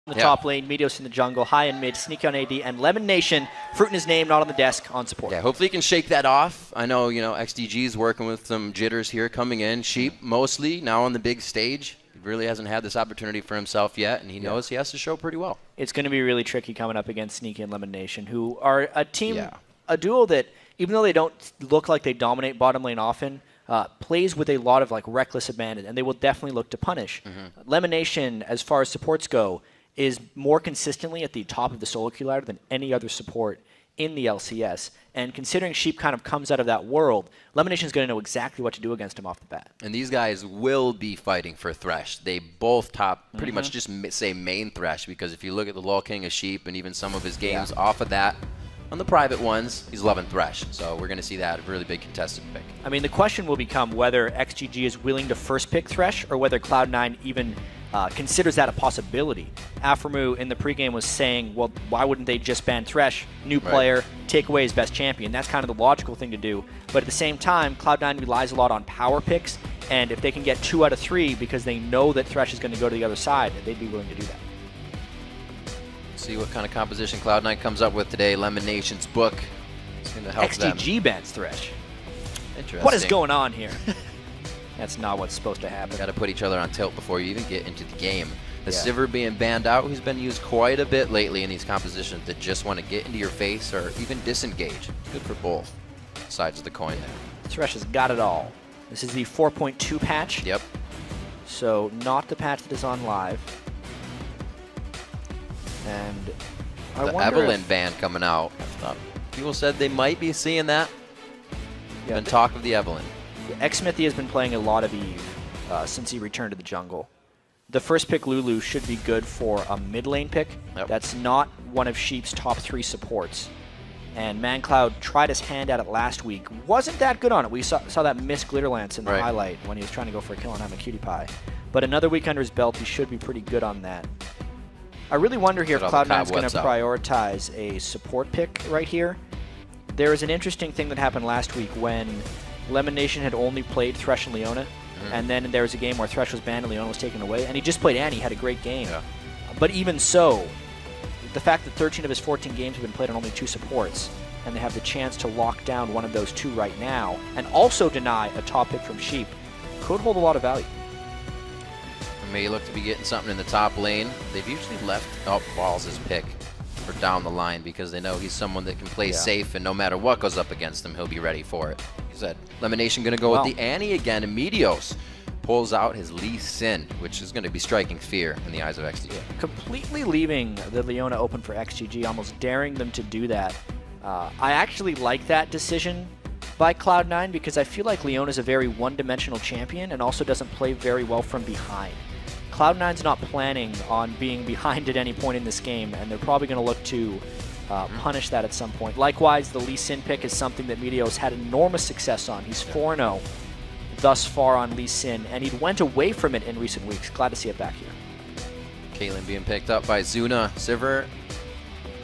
in the top lane, Meteos in the jungle, high and mid, Sneaky on AD, and Lemon Nation, fruit in his name, not on the desk, on support. Yeah, hopefully he can shake that off. I know, XDG is working with some jitters here coming in. Sheep, mostly, now on the big stage. He really hasn't had this opportunity for himself yet, and he knows he has to show pretty well. It's going to be really tricky coming up against Sneaky and Lemon Nation, who are a team, a duo that, even though they don't look like they dominate bottom lane often, plays with a lot of reckless abandon, and they will definitely look to punish. Lemon Nation, as far as supports go, is more consistently at the top of the solo queue ladder than any other support in the LCS. And considering Sheep kind of comes out of that world, Lemon Nation is going to know exactly what to do against him off the bat. And these guys will be fighting for Thresh. They both top pretty much just say main Thresh, because if you look at the LoL King of Sheep and even some of his games off of that, on the private ones, he's loving Thresh. So we're going to see that really big contested pick. I mean, the question will become whether XGG is willing to first pick Thresh or whether Cloud9 even considers that a possibility. Aphromoo in the pregame was saying, well, why wouldn't they just ban Thresh, new player, take away his best champion? That's kind of the logical thing to do. But at the same time, Cloud9 relies a lot on power picks, and if they can get 2 out of 3 because they know that Thresh is going to go to the other side, they'd be willing to do that. See what kind of composition Cloud9 comes up with today. Lemon Nation's book is going to help XDG bans Thresh. Interesting. What is going on here? That's not what's supposed to happen. Got to put each other on tilt before you even get into the game. The Sivir being banned out, who's been used quite a bit lately in these compositions that just want to get into your face or even disengage. Good for both sides of the coin there. Thresh has got it all. This is the 4.2 patch. Yep. So not the patch that is on live. And the Evelyn ban coming out. People said they might be seeing that. Been talk of the Evelyn. Xmithy has been playing a lot of Eve since he returned to the jungle. The first pick, Lulu, should be good for a mid lane pick. That's not one of Sheep's top 3 supports. And ManCloud tried his hand at it last week. Wasn't that good on it. We saw that miss Glitterlance in the highlight when he was trying to go for a kill on Cutie Pie. But another week under his belt, he should be pretty good on that. I really wonder here if Cloud9's going to prioritize a support pick right here. There is an interesting thing that happened last week when Lemon Nation had only played Thresh and Leona, and then there was a game where Thresh was banned and Leona was taken away, and he just played Annie, had a great game. But even so, the fact that 13 of his 14 games have been played on only 2 supports, and they have the chance to lock down one of those 2 right now, and also deny a top pick from Sheep, could hold a lot of value. May look to be getting something in the top lane. They've usually left Balls' pick for down the line because they know he's someone that can play safe, and no matter what goes up against him, he'll be ready for it. He said, Lemon Nation going to go with the Annie again, and Meteos pulls out his Lee Sin, which is going to be striking fear in the eyes of XDG. Completely leaving the Leona open for XGG, almost daring them to do that. I actually like that decision by Cloud9 because I feel like Leona's a very one-dimensional champion and also doesn't play very well from behind. Cloud9's not planning on being behind at any point in this game, and they're probably going to look to punish that at some point. Likewise, the Lee Sin pick is something that Meteos had enormous success on. He's 4-0 thus far on Lee Sin, and he went away from it in recent weeks. Glad to see it back here. Caitlyn being picked up by Zuna. Sivir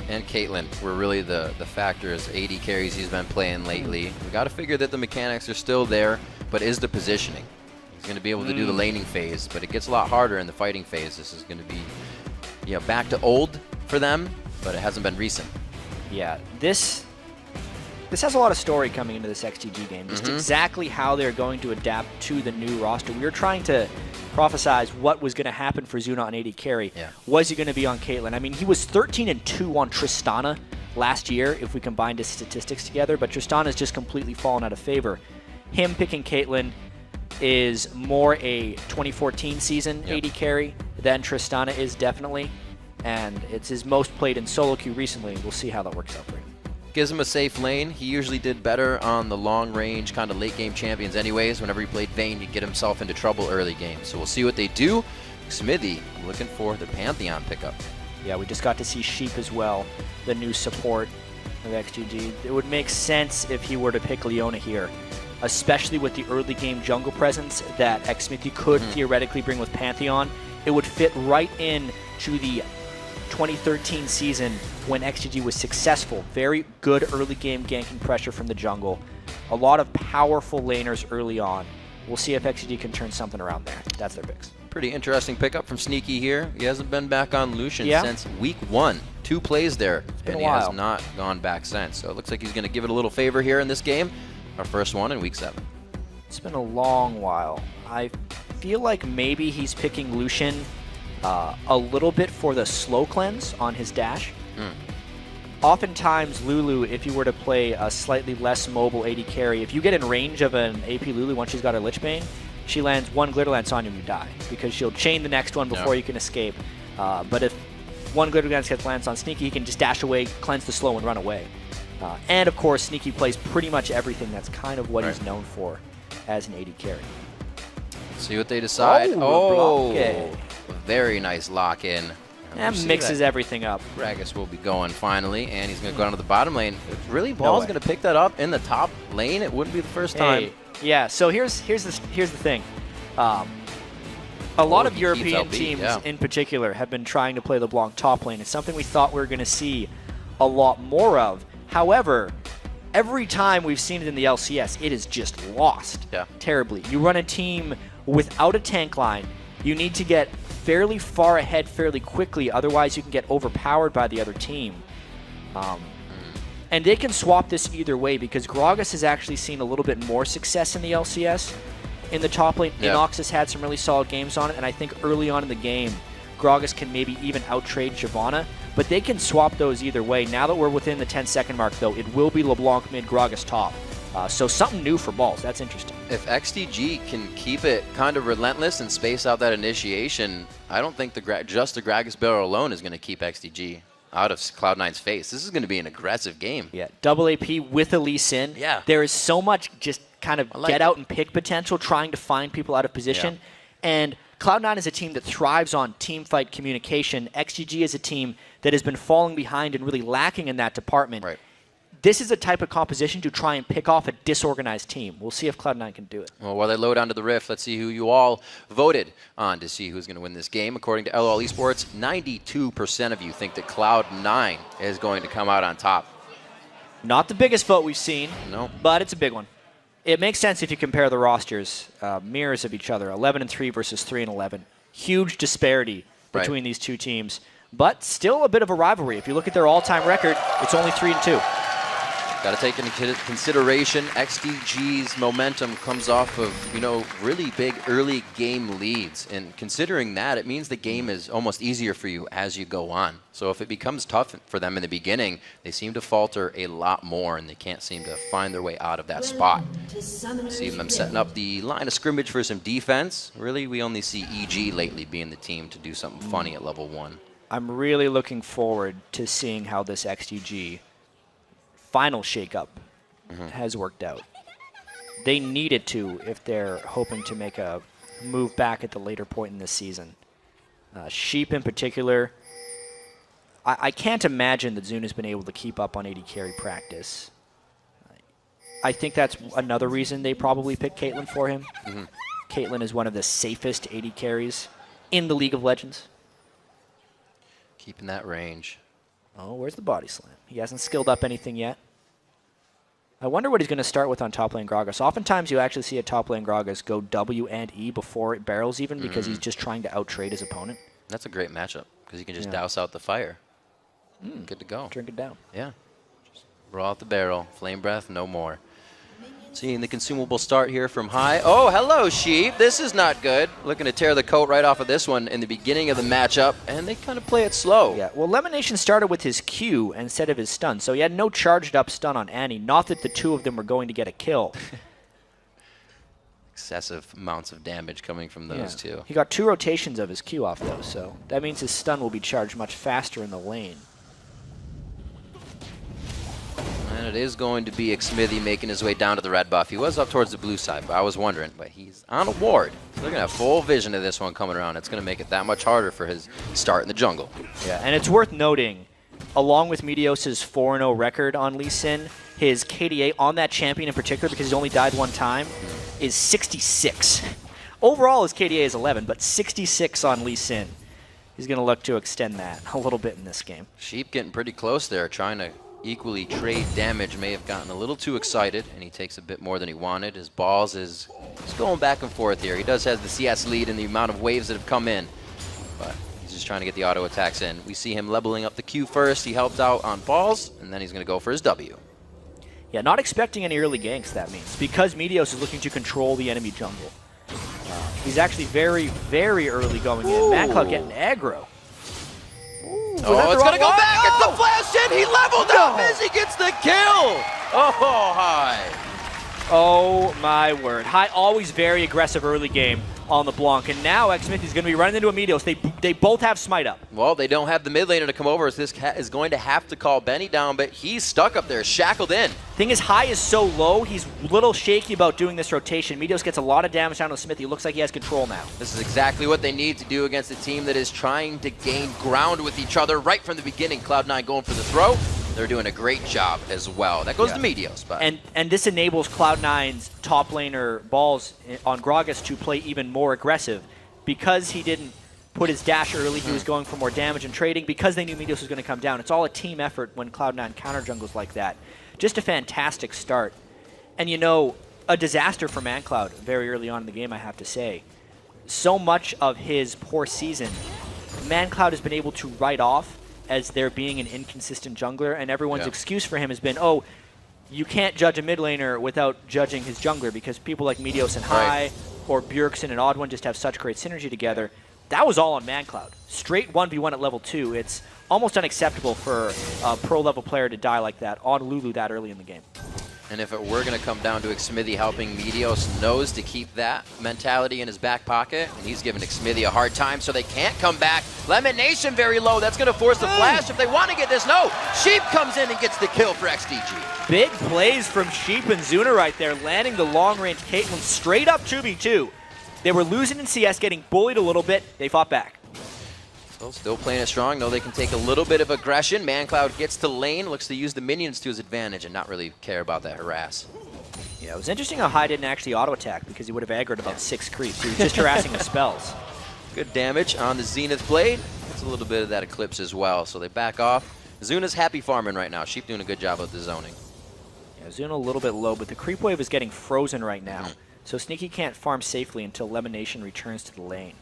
and Caitlyn were really the factors, 80 carries he's been playing lately. We got to figure that the mechanics are still there, but is the positioning. He's going to be able to do the laning phase, but it gets a lot harder in the fighting phase. This is going to be, back to old for them, but it hasn't been recent. Yeah, this has a lot of story coming into this XTG game. Just exactly how they're going to adapt to the new roster. We were trying to prophesize what was going to happen for Zuna on AD carry. Was he going to be on Caitlyn? I mean, he was 13-2 on Tristana last year if we combined his statistics together, but Tristana's just completely fallen out of favor. Him picking Caitlyn is more a 2014 season AD carry than Tristana is, definitely. And it's his most played in solo queue recently. We'll see how that works out for him. Gives him a safe lane. He usually did better on the long range kind of late game champions anyways. Whenever he played Vayne, he'd get himself into trouble early game. So we'll see what they do. Smithy looking for the Pantheon pickup. Yeah, we just got to see Sheep as well, the new support of XGG. It would make sense if he were to pick Leona here, especially with the early game jungle presence that Xmithy could theoretically bring with Pantheon. It would fit right in to the 2013 season when XGG was successful. Very good early game ganking pressure from the jungle. A lot of powerful laners early on. we'll see if XDG can turn something around there. That's their picks. Pretty interesting pickup from Sneaky here. He hasn't been back on Lucian Yeah. since week 1. 2 plays there, been and a he while. has not gone back since. So it looks like he's going to give it a little favor here in this game. Our first one in week 7. It's been a long while. I feel like maybe he's picking Lucian a little bit for the slow cleanse on his dash. Oftentimes, Lulu, if you were to play a slightly less mobile AD carry, if you get in range of an AP Lulu once she's got her Lich Bane, she lands one Glitter Lance on you and you die, because she'll chain the next one before you can escape. But if one Glitter Lance gets lands on Sneaky, he can just dash away, cleanse the slow, and run away. And of course, Sneaky plays pretty much everything. That's kind of what he's known for as an AD carry. See what they decide. Oh, very nice lock-in. That mixes everything up. Gragas will be going finally, and he's going to go down to the bottom lane. If really Ball's going to pick that up in the top lane, it wouldn't be the first time. Yeah, so here's the thing. A lot of European teams in particular have been trying to play LeBlanc top lane. It's something we thought we were going to see a lot more of. However, every time we've seen it in the LCS, it is just lost terribly. You run a team without a tank line. You need to get fairly far ahead fairly quickly, otherwise you can get overpowered by the other team. And they can swap this either way, because Gragas has actually seen a little bit more success in the LCS. In the top lane, Inox has had some really solid games on it, and I think early on in the game, Gragas can maybe even out-trade Shyvana, but they can swap those either way. Now that we're within the 10-second mark, though, it will be LeBlanc mid, Gragas top. So something new for Balls. That's interesting. If XDG can keep it kind of relentless and space out that initiation, I don't think just the Gragas barrel alone is going to keep XDG out of Cloud9's face. This is going to be an aggressive game. Yeah, double AP with a Lee Sin. Yeah. There is so much just kind of get out and pick potential, trying to find people out of position. And Cloud9 is a team that thrives on team fight communication. XGG is a team that has been falling behind and really lacking in that department. Right. This is a type of composition to try and pick off a disorganized team. We'll see if Cloud9 can do it. Well, while they load onto the Rift, let's see who you all voted on to see who's going to win this game. According to LOL Esports, 92% of you think that Cloud9 is going to come out on top. Not the biggest vote we've seen, no, but it's a big one. It makes sense if you compare the rosters, mirrors of each other, 11-3 versus 3-11. Huge disparity between these two teams, but still a bit of a rivalry. If you look at their all-time record, it's only 3-2. Got to take into consideration XDG's momentum comes off of, really big early game leads. And considering that, it means the game is almost easier for you as you go on. So if it becomes tough for them in the beginning, they seem to falter a lot more, and they can't seem to find their way out of that spot. See them setting up the line of scrimmage for some defense. Really, we only see EG lately being the team to do something funny at level 1. I'm really looking forward to seeing how this XDG final shakeup has worked out. They need it to if they're hoping to make a move back at the later point in this season. Sheep in particular, I can't imagine that Zuna's been able to keep up on AD carry practice. I think that's another reason they probably picked Caitlyn for him. Caitlyn is one of the safest AD carries in the League of Legends. Keeping that range. Oh, where's the body slam? He hasn't skilled up anything yet. I wonder what he's going to start with on top lane Gragas. Oftentimes you actually see a top lane Gragas go W and E before it barrels even, because he's just trying to out-trade his opponent. That's a great matchup, because you can just douse out the fire. Good to go. Drink it down. Yeah. Just roll out the barrel. Flame breath, no more. Seeing the consumable start here from high. Oh, hello, Sheep. This is not good. Looking to tear the coat right off of this one in the beginning of the matchup, and they kind of play it slow. Yeah, well, Lemonation started with his Q instead of his stun, so he had no charged up stun on Annie. Not that the two of them were going to get a kill. Excessive amounts of damage coming from those two. He got 2 rotations of his Q off, though, so that means his stun will be charged much faster in the lane. And it is going to be Xmithy making his way down to the red buff. He was up towards the blue side, but I was wondering. But he's on a ward. So they're going to have full vision of this one coming around. It's going to make it that much harder for his start in the jungle. Yeah, and it's worth noting, along with Meteos' 4-0 record on Lee Sin, his KDA on that champion in particular, because he's only died one time, is 66. Overall, his KDA is 11, but 66 on Lee Sin. He's going to look to extend that a little bit in this game. Sheep getting pretty close there, trying to equally trade damage may have gotten a little too excited, and he takes a bit more than he wanted. His balls is going back and forth here. He does have the CS lead in the amount of waves that have come in, but he's just trying to get the auto attacks in. We see him leveling up the Q first. He helped out on balls, and then he's going to go for his W. Yeah, not expecting any early ganks, that means, because Meteos is looking to control the enemy jungle. He's actually very, very early going in. ManCloud getting aggro. Oh, it's going to go back. It's the flash in. He leveled up as he gets the kill. Oh, High. Oh, my word. High always very aggressive early game on the Blanc, and now Xmithy's going to be running into a Meteos. They both have smite up. Well, they don't have the mid laner to come over, so this cat is going to have to call Benny down, but he's stuck up there, shackled in. Thing is, High is so low, he's a little shaky about doing this rotation. Meteos gets a lot of damage down to Smithy. Looks like he has control now. This is exactly what they need to do against a team that is trying to gain ground with each other right from the beginning. Cloud9 going for the throw. They're doing a great job as well. That goes to Meteos. But. And this enables Cloud9's top laner Balls on Gragas to play even more aggressive. Because he didn't put his dash early, he was going for more damage and trading. Because they knew Meteos was going to come down. It's all a team effort when Cloud9 counter jungles like that. Just a fantastic start. And you know, a disaster for ManCloud very early on in the game, I have to say. So much of his poor season, ManCloud has been able to write off as there being an inconsistent jungler, and everyone's excuse for him has been, oh, you can't judge a mid laner without judging his jungler because people like Meteos and High or Bjergsen and Odd One just have such great synergy together. That was all on ManCloud. Straight 1v1 at level 2. It's almost unacceptable for a pro-level player to die like that on Lulu that early in the game. And if it were going to come down to Xmithy helping, Meteos knows to keep that mentality in his back pocket. And he's giving Xmithy a hard time, so they can't come back. Lemon Nation very low. That's going to force the flash if they want to get this. No! Sheep comes in and gets the kill for XDG. Big plays from Sheep and Zuna right there, landing the long-range Caitlyn straight up 2v2. They were losing in CS, getting bullied a little bit. They fought back. So still playing it strong. Know they can take a little bit of aggression. ManCloud gets to lane, looks to use the minions to his advantage and not really care about that harass. Yeah, it was interesting how High didn't actually auto-attack because he would have aggroed about 6 creeps. He was just harassing with spells. Good damage on the Zenith Blade. It's a little bit of that Eclipse as well, so they back off. Zuna's happy farming right now. Sheep doing a good job of the zoning. Yeah, Zuna a little bit low, but the creep wave is getting frozen right now. So Sneaky can't farm safely until Lemonation returns to the lane.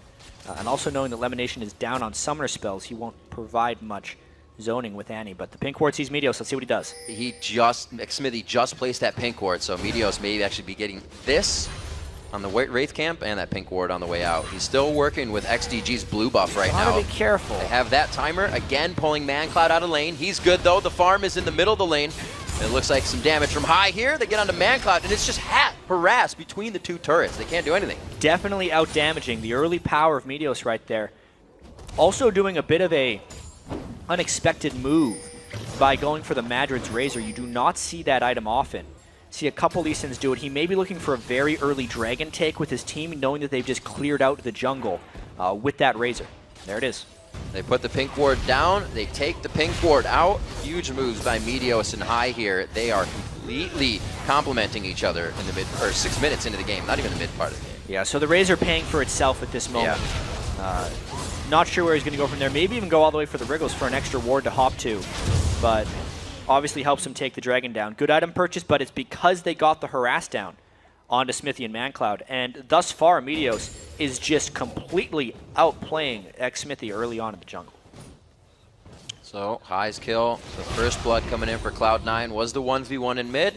And also knowing that Lemonation is down on summoner spells, he won't provide much zoning with Annie. But the pink ward sees Meteos. Let's see what he does. Xmithy just placed that pink ward, so Meteos may actually be getting this on the Wraith camp and that pink ward on the way out. He's still working with XDG's blue buff right now. Gotta be careful. They have that timer, again pulling ManCloud out of lane. He's good though, the farm is in the middle of the lane. It looks like some damage from High here. They get onto ManCloud, and it's just harassed between the two turrets. They can't do anything. Definitely out-damaging. The early power of Meteos right there. Also doing a bit of a unexpected move by going for the Madrid's Razor. You do not see that item often. See a couple Lee Sins do it. He may be looking for a very early Dragon take with his team, knowing that they've just cleared out the jungle with that Razor. There it is. They put the pink ward down. They take the pink ward out. Huge moves by Meteos and High here. They are completely complementing each other in the mid, or 6 minutes into the game, not even the mid part of the game. Yeah, so the Razor paying for itself at this moment. Yeah. Not sure where he's going to go from there. Maybe even go all the way for the Wriggles for an extra ward to hop to. But obviously helps him take the Dragon down. Good item purchase, but it's because they got the harass down onto Smithy and ManCloud. And thus far, Meteos is just completely outplaying Xmithy early on in the jungle. So, High's kill, the first blood coming in for Cloud9 was the 1v1 in mid.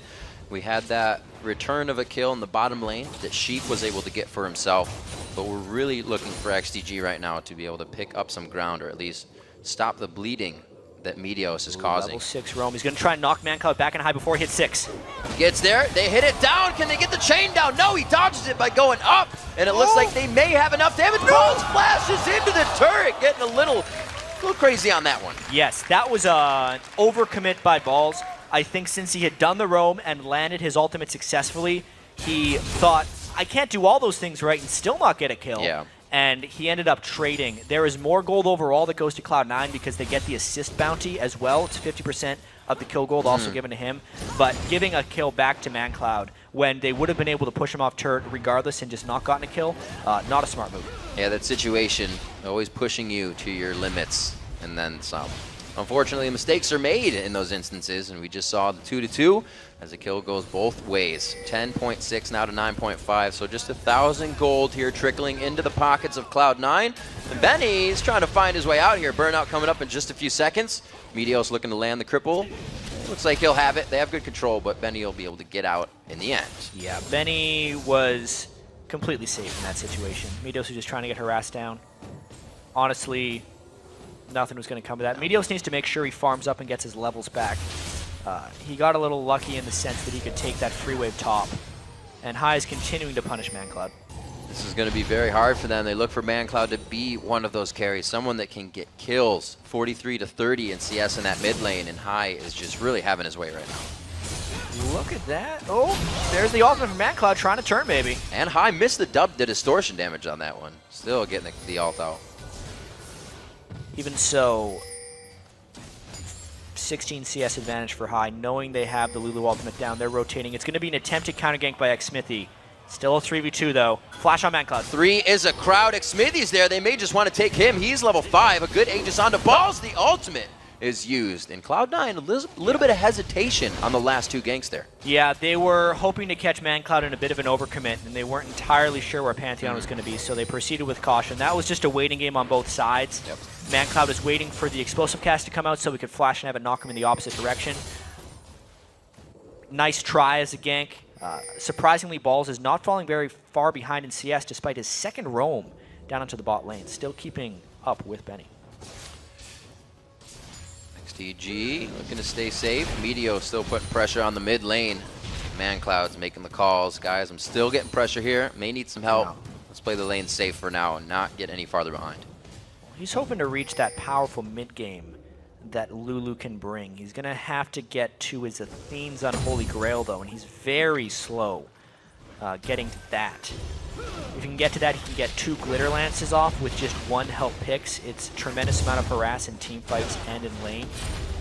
We had that return of a kill in the bottom lane that Sheep was able to get for himself. But we're really looking for XDG right now to be able to pick up some ground, or at least stop the bleeding that Meteos is causing. Level 6 roam. He's going to try and knock ManCloud back in high before he hits 6. He gets there. They hit it down. Can they get the chain down? No, he dodges it by going up. And it looks like they may have enough damage. Balls flashes into the turret. Getting a little crazy on that one. Yes, that was an overcommit by Balls. I think since he had done the roam and landed his ultimate successfully, he thought, I can't do all those things right and still not get a kill. Yeah. And he ended up trading. There is more gold overall that goes to Cloud9 because they get the assist bounty as well. It's 50% of the kill gold also given to him. But giving a kill back to ManCloud when they would have been able to push him off turret regardless and just not gotten a kill, not a smart move. Yeah, that situation, always pushing you to your limits and then some. Unfortunately, mistakes are made in those instances, and we just saw the 2-2 as the kill goes both ways. 10.6 now to 9.5, so just 1,000 gold here trickling into the pockets of Cloud9. And Benny's trying to find his way out here. Burnout coming up in just a few seconds. Meteos looking to land the cripple. Looks like he'll have it. They have good control, but Benny will be able to get out in the end. Yeah, Benny was completely safe in that situation. Meteos was just trying to get harassed down. Honestly, nothing was going to come of that. Meteos needs to make sure he farms up and gets his levels back. He got a little lucky in the sense that he could take that free wave top. And High is continuing to punish ManCloud. This is going to be very hard for them. They look for ManCloud to be one of those carries, someone that can get kills. 43 to 30 in CS in that mid lane, and High is just really having his way right now. Look at that. Oh, there's the ultimate from ManCloud trying to turn, baby. And High missed the distortion damage on that one. Still getting the ult out. Even so, 16 CS advantage for High, knowing they have the Lulu ultimate down. They're rotating. It's going to be an attempted counter gank by Xsmithy. Still a 3v2 though. Flash on ManCloud. 3 is a crowd. Xsmithy's there. They may just want to take him. He's level 5. A good Aegis onto balls. The ultimate is used. In Cloud9, a little bit of hesitation on the last 2 ganks there. Yeah, they were hoping to catch ManCloud in a bit of an overcommit, and they weren't entirely sure where Pantheon was going to be, so they proceeded with caution. That was just a waiting game on both sides. Yep. ManCloud was waiting for the explosive cast to come out so we could flash and have it knock him in the opposite direction. Nice try as a gank. Surprisingly, Balls is not falling very far behind in CS despite his second roam down into the bot lane, still keeping up with Benny. XDG looking to stay safe. Meteos still putting pressure on the mid lane. ManCloud's making the calls. Guys, I'm still getting pressure here. May need some help. Let's play the lane safe for now and not get any farther behind. He's hoping to reach that powerful mid game that Lulu can bring. He's going to have to get to his Athene's Unholy Grail, though, and he's very slow getting to that. If he can get to that, he can get 2 Glitter Lances off with just 1 health picks. It's a tremendous amount of harass in team fights and in lane.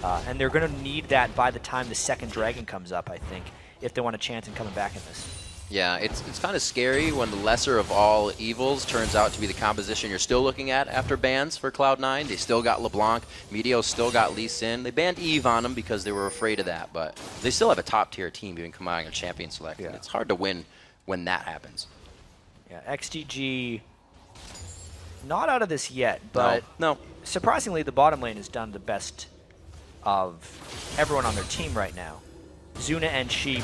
And they're going to need that by the time the second Dragon comes up, I think, if they want a chance in coming back in this. Yeah, it's kind of scary when the lesser of all evils turns out to be the composition you're still looking at after bans for Cloud9. They still got LeBlanc. Meteos still got Lee Sin. They banned Eve on him because they were afraid of that, but they still have a top-tier team even combining a champion select. Yeah. It's hard to win when that happens. Yeah, XDG not out of this yet, but no. Surprisingly, the bottom lane has done the best of everyone on their team right now. Zuna and Sheep.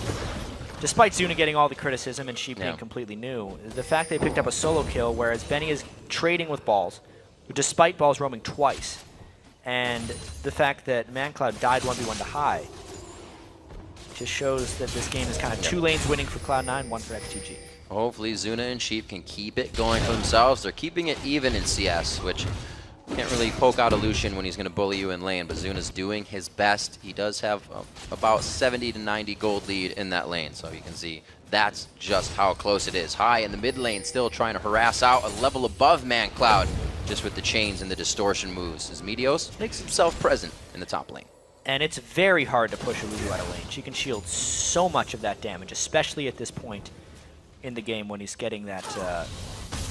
Despite Zuna getting all the criticism and Sheep being completely new, the fact they picked up a solo kill, whereas Benny is trading with Balls, despite Balls roaming twice, and the fact that ManCloud died 1v1 to High, just shows that this game is kind of 2 lanes winning for Cloud9, 1 for XDG. Hopefully Zuna and Sheep can keep it going for themselves. They're keeping it even in CS, which can't really poke out a Lucian when he's going to bully you in lane, but Zuna's doing his best. He does have about 70 to 90 gold lead in that lane, so you can see that's just how close it is. High in the mid lane, still trying to harass out a level above ManCloud, just with the chains and the distortion moves, as Meteos makes himself present in the top lane. And it's very hard to push a Lulu out of lane. She can shield so much of that damage, especially at this point in the game when he's getting that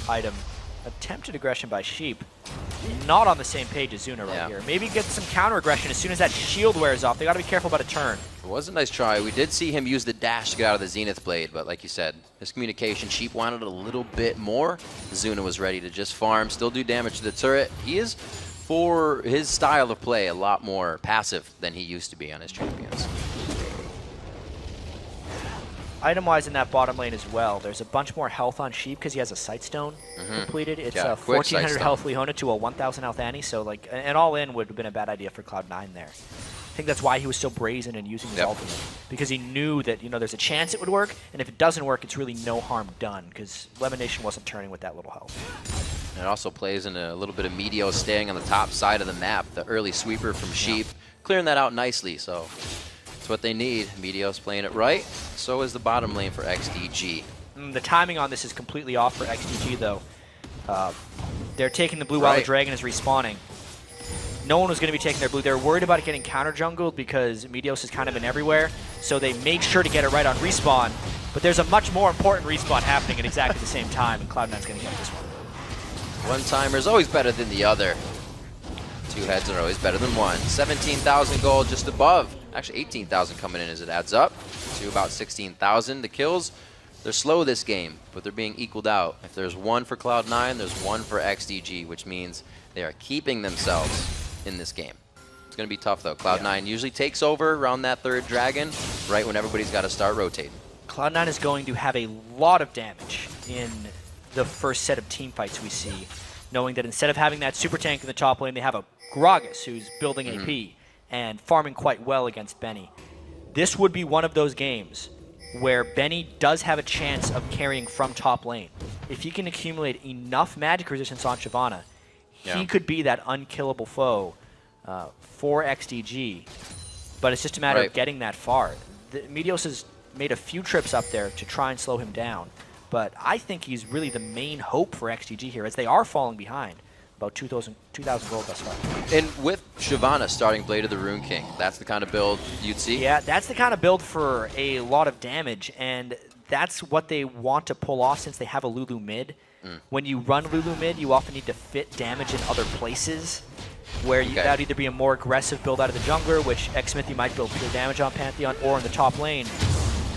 item. Attempted aggression by Sheep. Not on the same page as Zuna right here. Maybe get some counter aggression as soon as that shield wears off. They got to be careful about a turn. It was a nice try. We did see him use the dash to get out of the Zenith Blade, but like you said, miscommunication. Sheep wanted a little bit more. Zuna was ready to just farm, still do damage to the turret. He is, for his style of play, a lot more passive than he used to be on his champions. Item-wise in that bottom lane as well, there's a bunch more health on Sheep because he has a Sightstone completed. It's a 1,400 health Leona to a 1,000 health Annie, so like an all-in would have been a bad idea for Cloud9 there. I think that's why he was so brazen in using his ultimate, because he knew that there's a chance it would work, and if it doesn't work, it's really no harm done, because Lemonation wasn't turning with that little health. And it also plays in a little bit of Meteos staying on the top side of the map. The early sweeper from Sheep, clearing that out nicely, so it's what they need. Meteos playing it right. So is the bottom lane for XDG. The timing on this is completely off for XDG, though. They're taking the blue while the dragon is respawning. No one was going to be taking their blue. They're worried about it getting counter-jungled because Meteos has kind of been everywhere, so they made sure to get it right on respawn. But there's a much more important respawn happening at exactly the same time, and Cloud9's going to get this one. One-timer is always better than the other. 2 heads in a row is better than 1. 17,000 gold just above. Actually, 18,000 coming in as it adds up to about 16,000. The kills, they're slow this game, but they're being equaled out. If there's 1 for Cloud9, there's 1 for XDG, which means they are keeping themselves in this game. It's going to be tough, though. Cloud9 usually takes over around that 3rd dragon, right when everybody's got to start rotating. Cloud9 is going to have a lot of damage in the first set of team fights we see, knowing that instead of having that super tank in the top lane, they have a Gragas who's building AP and farming quite well against Benny. This would be one of those games where Benny does have a chance of carrying from top lane. If he can accumulate enough magic resistance on Shyvana, he could be that unkillable foe for XDG. But it's just a matter of getting that far. Meteos has made a few trips up there to try and slow him down, but I think he's really the main hope for XDG here, as they are falling behind. About 2,000 gold thus far. And with Shyvana starting Blade of the Rune King, that's the kind of build you'd see? Yeah, that's the kind of build for a lot of damage, and that's what they want to pull off since they have a Lulu mid. When you run Lulu mid, you often need to fit damage in other places, where that would either be a more aggressive build out of the jungler, which Xmithy might build pure damage on Pantheon, or in the top lane.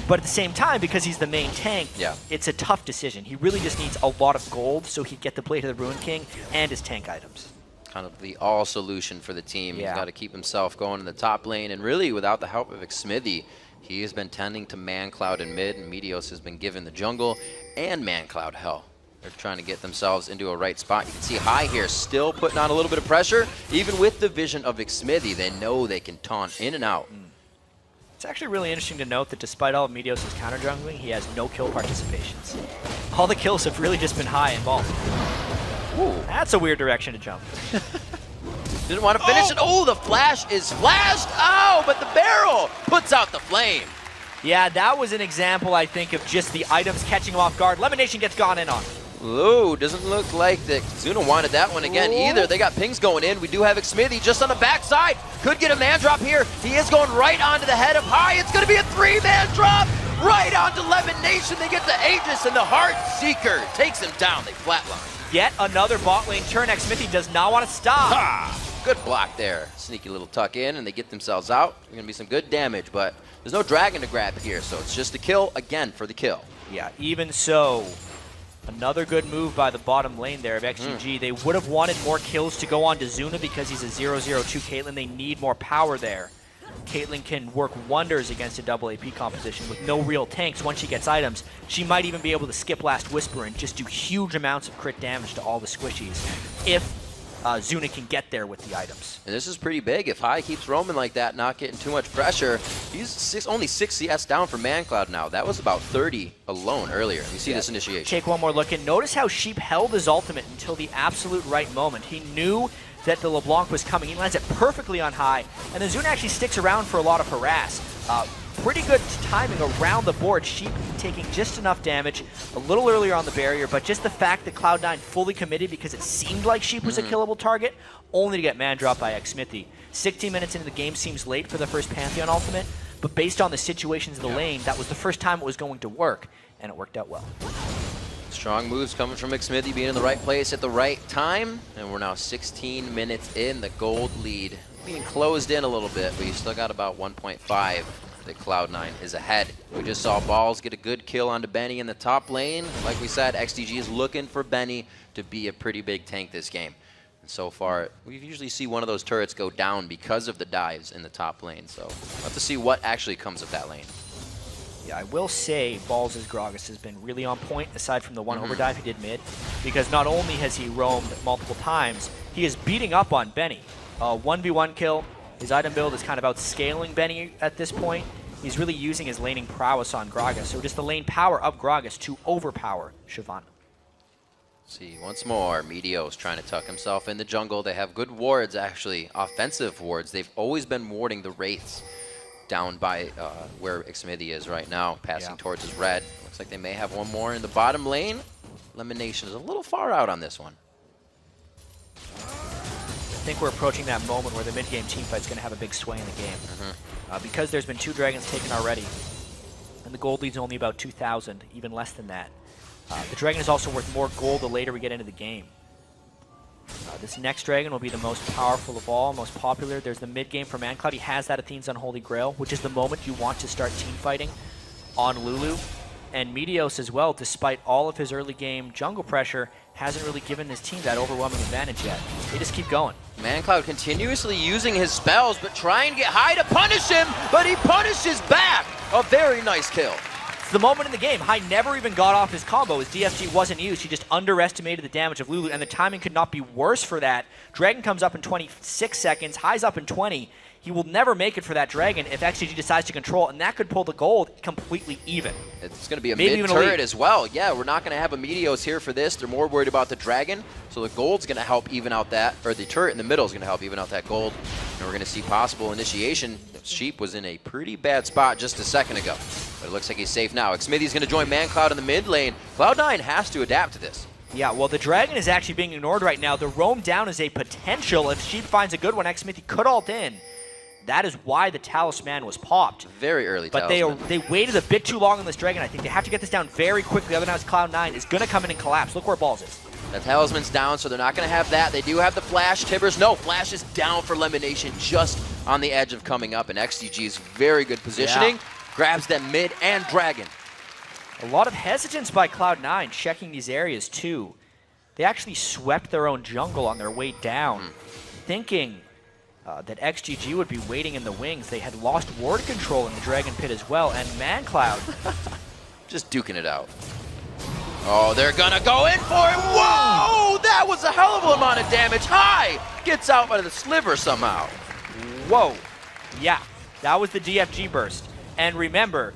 But at the same time, because he's the main tank, it's a tough decision. He really just needs a lot of gold so he'd get the Blade of the Ruin King and his tank items. Kind of the all solution for the team. He's got to keep himself going in the top lane, and really without the help of Xmithy, he has been tending to Man Cloud in mid, and Meteos has been given the jungle and Man Cloud hell. They're trying to get themselves into a right spot. You can see High here still putting on a little bit of pressure. Even with the vision of Xmithy, they know they can taunt in and out. It's actually really interesting to note that despite all of Meteos' counter jungling, he has no kill participations. All the kills have really just been High involved. Ooh, that's a weird direction to jump. Didn't want to finish it. Oh, the flash is flashed. Oh, but the barrel puts out the flame. Yeah, that was an example, I think, of just the items catching him off guard. Lemonation gets gone in on. Ooh, doesn't look like that Zuna wanted that one again either. They got pings going in. We do have Xmithy just on the backside. Could get a man drop here. He is going right onto the head of High. It's going to be a 3-man drop right onto Lemonation. They get the Aegis, and the Heart Seeker takes him down. They flatline. Yet another bot lane turn. Xmithy does not want to stop. Ha! Good block there. Sneaky little tuck in, and they get themselves out. There's going to be some good damage, but there's no dragon to grab here, so it's just a kill again for the kill. Yeah, even so, another good move by the bottom lane there of XGG. They would have wanted more kills to go on to Zuna because he's a 0-0-2 Caitlyn. They need more power there. Caitlyn can work wonders against a double AP composition with no real tanks. Once she gets items, she might even be able to skip Last Whisper and just do huge amounts of crit damage to all the squishies if Zuna can get there with the items. And this is pretty big. If High keeps roaming like that, not getting too much pressure, he's only 6 CS down for Man Cloud now. That was about 30 alone earlier. You see this initiation. Take one more look, and notice how Sheep held his ultimate until the absolute right moment. He knew that the LeBlanc was coming. He lands it perfectly on High, and then Zuna actually sticks around for a lot of harass. Pretty good timing around the board. Sheep taking just enough damage a little earlier on the barrier, but just the fact that Cloud9 fully committed because it seemed like Sheep was a killable target, only to get man dropped by Xmithy. 16 minutes into the game seems late for the first Pantheon ultimate, but based on the situations in the lane, that was the first time it was going to work, and it worked out well. Strong moves coming from Xmithy, being in the right place at the right time, and we're now 16 minutes in. The gold lead being closed in a little bit, but you still got about 1.5. that Cloud9 is ahead. We just saw Balls get a good kill onto Benny in the top lane. Like we said, XDG is looking for Benny to be a pretty big tank this game. And so far, we usually see one of those turrets go down because of the dives in the top lane. So we'll have to see what actually comes of that lane. Yeah, I will say Balls' Gragas has been really on point, aside from the one overdive he did mid, because not only has he roamed multiple times, he is beating up on Benny. 1v1 kill. His item build is kind of outscaling Benny at this point. He's really using his laning prowess on Gragas, so just the lane power of Gragas to overpower Shyvana. See, once more, Meteos trying to tuck himself in the jungle. They have good wards, actually, offensive wards. They've always been warding the Wraiths down by where Xmithy is right now, passing towards his red. Looks like they may have one more in the bottom lane. Elimination is a little far out on this one. I think we're approaching that moment where the mid-game teamfight's going to have a big sway in the game. Because there's been 2 dragons taken already, and the gold lead's only about 2,000, even less than that. The dragon is also worth more gold the later we get into the game. This next dragon will be the most powerful of all, most popular. There's the mid game for ManCloud. He has that Athene's Unholy Grail, which is the moment you want to start team fighting on Lulu. And Meteos as well, despite all of his early game jungle pressure, hasn't really given his team that overwhelming advantage yet. They just keep going. ManCloud continuously using his spells, but trying to get High to punish him, but he punishes back. A very nice kill. It's the moment in the game. High never even got off his combo. His DFG wasn't used. He just underestimated the damage of Lulu, and the timing could not be worse for that. Dragon comes up in 26 seconds. High's up in 20. He will never make it for that dragon if XDG decides to control, and that could pull the gold completely even. It's going to be a mid-turret as well. Yeah, we're not going to have a Meteos here for this. They're more worried about the dragon, so the gold's going to help even out that, or the turret in the middle is going to help even out that gold. And we're going to see possible initiation. Sheep was in a pretty bad spot just a second ago, but it looks like he's safe now. Xmithy's going to join ManCloud in the mid lane. Cloud9 has to adapt to this. Yeah, well, the dragon is actually being ignored right now. The roam down is a potential. If Sheep finds a good one, Xmithy could ult in. That is why the talisman was popped. Very early but talisman. But they waited a bit too long on this dragon. I think they have to get this down very quickly. Otherwise, Cloud9 is going to come in and collapse. Look where Balls is. The talisman's down, so they're not going to have that. They do have the flash. Tibbers, no. Flash is down for elimination, just on the edge of coming up. And XDG's very good positioning. Yeah. Grabs them mid and dragon. A lot of hesitance by Cloud9 checking these areas, too. They actually swept their own jungle on their way down, thinking that XGG would be waiting in the wings. They had lost ward control in the Dragon Pit as well, and ManCloud just duking it out. Oh, they're gonna go in for it. Whoa! That was a hell of an amount of damage. High gets out by the sliver somehow. Whoa. Yeah, that was the DFG burst. And remember,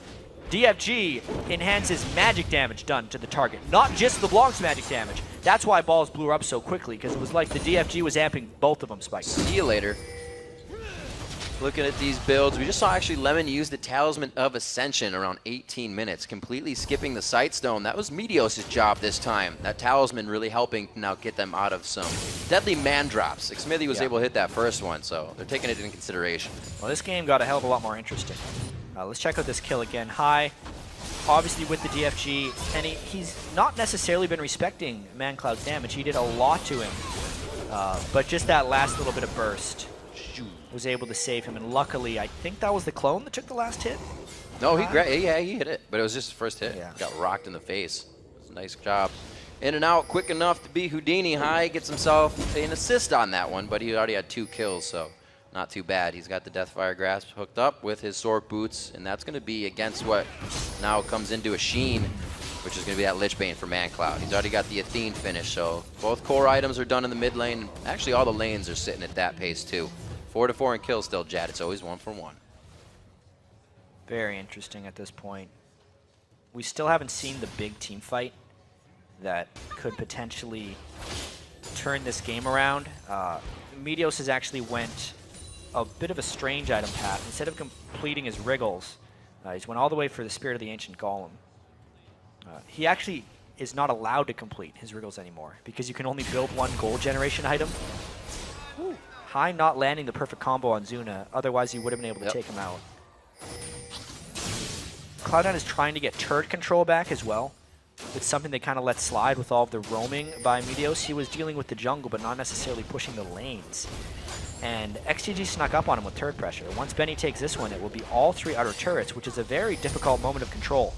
DFG enhances magic damage done to the target, not just the Blancs magic damage. That's why Balls blew her up so quickly, because it was like the DFG was amping both of them, Spike. See you later. Looking at these builds, we just saw actually Lemon use the Talisman of Ascension around 18 minutes, completely skipping the Sightstone. That was Meteos' job this time. That Talisman really helping now get them out of some deadly man drops. Xmithy was able to hit that first one, so they're taking it into consideration. Well, this game got a hell of a lot more interesting. Let's check out this kill again. High, obviously with the DFG, and he's not necessarily been respecting ManCloud's damage. He did a lot to him, but just that last little bit of burst was able to save him, and luckily, I think that was the clone that took the last hit? No, he hit it, but it was just his first hit. Yeah. Got rocked in the face. It was a nice job. In and out, quick enough to be Houdini. High gets himself an assist on that one, but he already had 2 kills, so not too bad. He's got the Deathfire Grasp hooked up with his Sword Boots, and that's going to be against what now comes into a Sheen, which is going to be that Lichbane for ManCloud. He's already got the Athene finish, so both core items are done in the mid lane. Actually, all the lanes are sitting at that pace, too. 4-4 in kills still, Jad. It's always 1 for 1. Very interesting at this point. We still haven't seen the big team fight that could potentially turn this game around. Meteos has actually went a bit of a strange item path. Instead of completing his Wriggles, he's went all the way for the Spirit of the Ancient Golem. He actually is not allowed to complete his Wriggles anymore because you can only build 1 gold generation item. Ooh. High not landing the perfect combo on Zuna, otherwise he would have been able to take him out. Cloud9 is trying to get turret control back as well. It's something they kind of let slide with all of the roaming by Meteos. He was dealing with the jungle, but not necessarily pushing the lanes. And XDG snuck up on him with turret pressure. Once Benny takes this one, it will be all 3 outer turrets, which is a very difficult moment of control.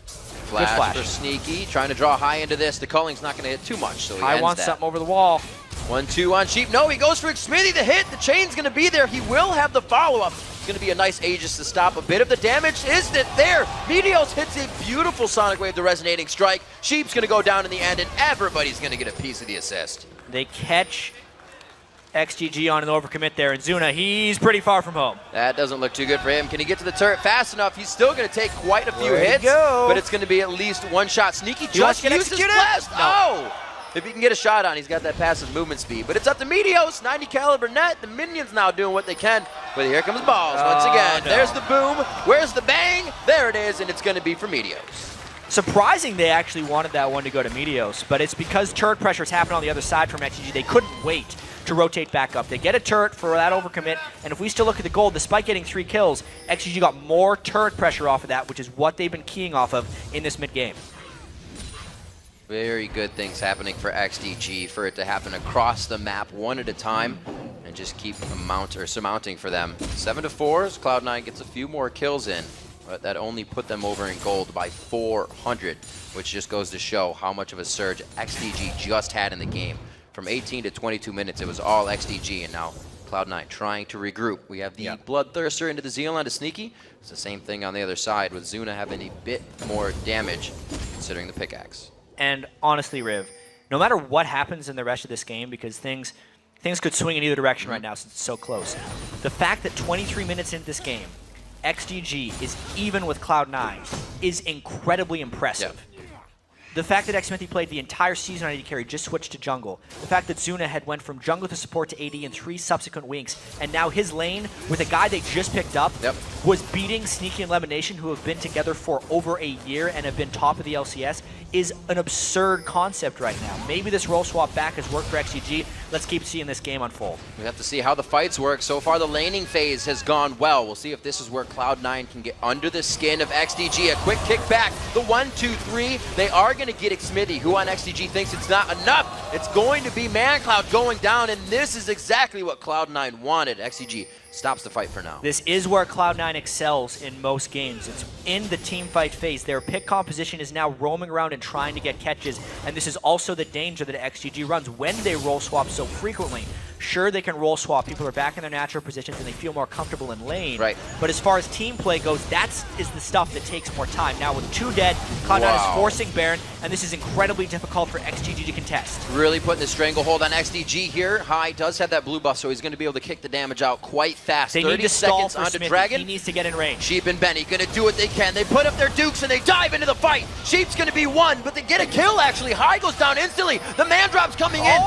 Flash for Sneaky, trying to draw High into this. The Culling's not going to hit too much, so he High wants something over the wall. 1-2 on Sheep. No, he goes for Xmithy to hit. The chain's going to be there. He will have the follow-up. It's going to be a nice Aegis to stop a bit of the damage. Isn't it there? Meteos hits a beautiful Sonic Wave, the resonating strike. Sheep's going to go down in the end, and everybody's going to get a piece of the assist. They catch XGG on an overcommit there, and Zuna, he's pretty far from home. That doesn't look too good for him. Can he get to the turret fast enough? He's still going to take quite a few hits, but it's going to be at least 1 shot. Sneaky just used his blast. No! If he can get a shot on, he's got that passive movement speed. But it's up to Meteos, 90 caliber net. The minions now doing what they can. But here comes Balls once again. No. There's the boom. Where's the bang? There it is, and it's going to be for Meteos. Surprising they actually wanted that one to go to Meteos, but it's because turret pressure's happening on the other side from XGG. They couldn't wait to rotate back up. They get a turret for that overcommit, and if we still look at the gold, despite getting 3 kills, XGG got more turret pressure off of that, which is what they've been keying off of in this mid-game. Very good things happening for XDG, for it to happen across the map one at a time and just keep surmounting for them. 7-4 as Cloud9 gets a few more kills in, but that only put them over in gold by 400, which just goes to show how much of a surge XDG just had in the game. From 18 to 22 minutes, it was all XDG, and now Cloud9 trying to regroup. We have the Bloodthirster into the Zealand to Sneaky. It's the same thing on the other side, with Zuna having a bit more damage, considering the pickaxe. And honestly, Riv, no matter what happens in the rest of this game, because things could swing in either direction right now since it's so close, the fact that 23 minutes into this game, XDG is even with Cloud9 is incredibly impressive. The fact that Xmithy played the entire season on AD carry, just switched to jungle. The fact that Zuna had went from jungle to support to AD in 3 subsequent weeks, and now his lane, with a guy they just picked up, was beating Sneaky and Lemonation, who have been together for over a year and have been top of the LCS, is an absurd concept right now. Maybe this role swap back has worked for XDG. Let's keep seeing this game unfold. We have to see how the fights work. So far, the laning phase has gone well. We'll see if this is where Cloud9 can get under the skin of XDG. A quick kick back. The 1-2-3. They are going to get Xmithy, who on XDG thinks it's not enough. It's going to be ManCloud going down, and this is exactly what Cloud9 wanted. XDG stops the fight for now. This is where Cloud9 excels in most games. It's in the team fight phase. Their pick composition is now roaming around and trying to get catches, and this is also the danger that XGG runs when they roll swap so frequently. Sure, they can roll swap. People are back in their natural positions and they feel more comfortable in lane. Right. But as far as team play goes, that is the stuff that takes more time. Now with 2 dead, Cloud9 is forcing Baron, and this is incredibly difficult for XGG to contest. Really putting the stranglehold on XDG here. High does have that blue buff, so he's going to be able to kick the damage out quite fast. They 30 need to stall seconds for onto Smithy. Dragon. He needs to get in range. Sheep and Benny going to do what they can. They put up their dukes and they dive into the fight. Sheep's going to be one, but they get a kill actually. High goes down instantly. The man drop's coming in.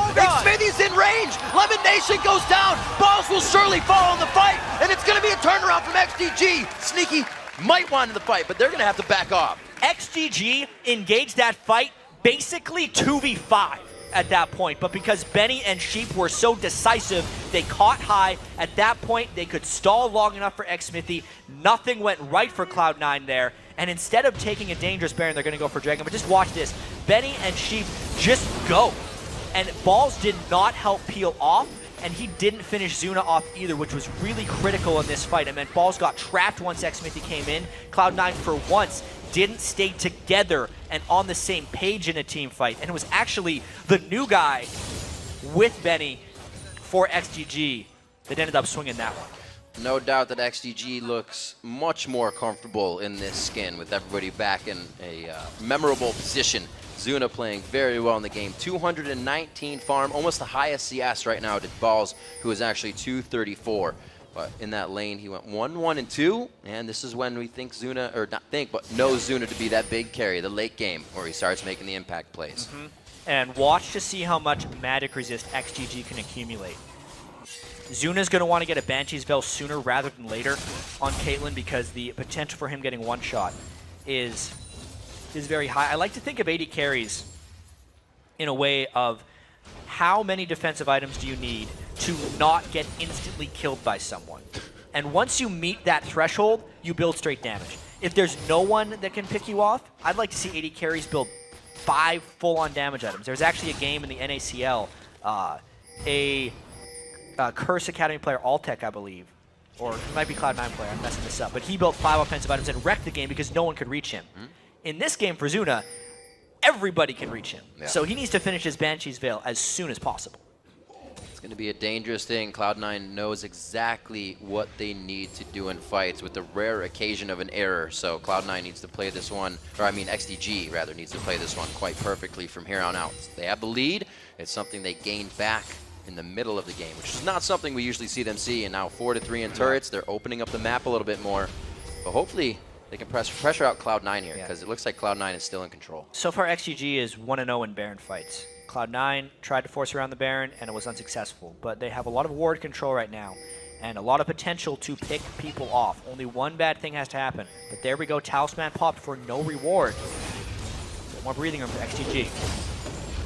Smithy's in range. Lemon Nation goes down. Balls will surely fall in the fight, and it's going to be a turnaround from XDG. Sneaky might want in the fight, but they're going to have to back off. XGG engaged that fight basically 2v5 at that point, but because Benny and Sheep were so decisive, they caught High. At that point, they could stall long enough for Xmithy. Nothing went right for Cloud9 there, and instead of taking a dangerous Baron, they're going to go for Dragon. But just watch this. Benny and Sheep just go, and Balls did not help peel off, and he didn't finish Zuna off either, which was really critical in this fight. It meant Balls got trapped once Xmithy came in. Cloud9, for once, didn't stay together and on the same page in a team fight. And it was actually the new guy with Benny for XGG that ended up swinging that one. No doubt that XDG looks much more comfortable in this skin with everybody back in a memorable position. Zuna playing very well in the game. 219 farm, almost the highest CS right now to Balls, who is actually 234. But in that lane, he went 1-1-2, and this is when we think Zuna, or not think, but know Zuna to be that big carry, the late game, where he starts making the impact plays. And watch to see how much magic resist XGG can accumulate. Zuna's going to want to get a Banshee's Veil sooner rather than later on Caitlyn, because the potential for him getting one shot is very high. I like to think of AD carries in a way of how many defensive items do you need to not get instantly killed by someone. And once you meet that threshold, you build straight damage. If there's no one that can pick you off, I'd like to see AD carries build 5 full-on damage items. There's actually a game in the NACL, a Curse Academy player, Altec, I believe, or it might be Cloud9 player, I'm messing this up, but he built 5 offensive items and wrecked the game because no one could reach him. In this game for Zuna, everybody can reach him. So he needs to finish his Banshee's Veil as soon as possible. It's going to be a dangerous thing. Cloud9 knows exactly what they need to do in fights with the rare occasion of an error. So Cloud9 needs to play this one, or I mean XDG rather, needs to play this one quite perfectly from here on out. They have the lead. It's something they gained back in the middle of the game, which is not something we usually see them see. And now 4-3 in turrets. They're opening up the map a little bit more. But hopefully they can pressure out Cloud9 here, because it looks like Cloud9 is still in control. So far, XGG is 1-0 in Baron fights. Cloud9 tried to force around the Baron, and it was unsuccessful. But they have a lot of ward control right now, and a lot of potential to pick people off. Only one bad thing has to happen. But there we go, Talisman popped for no reward. Bit more breathing room for XGG.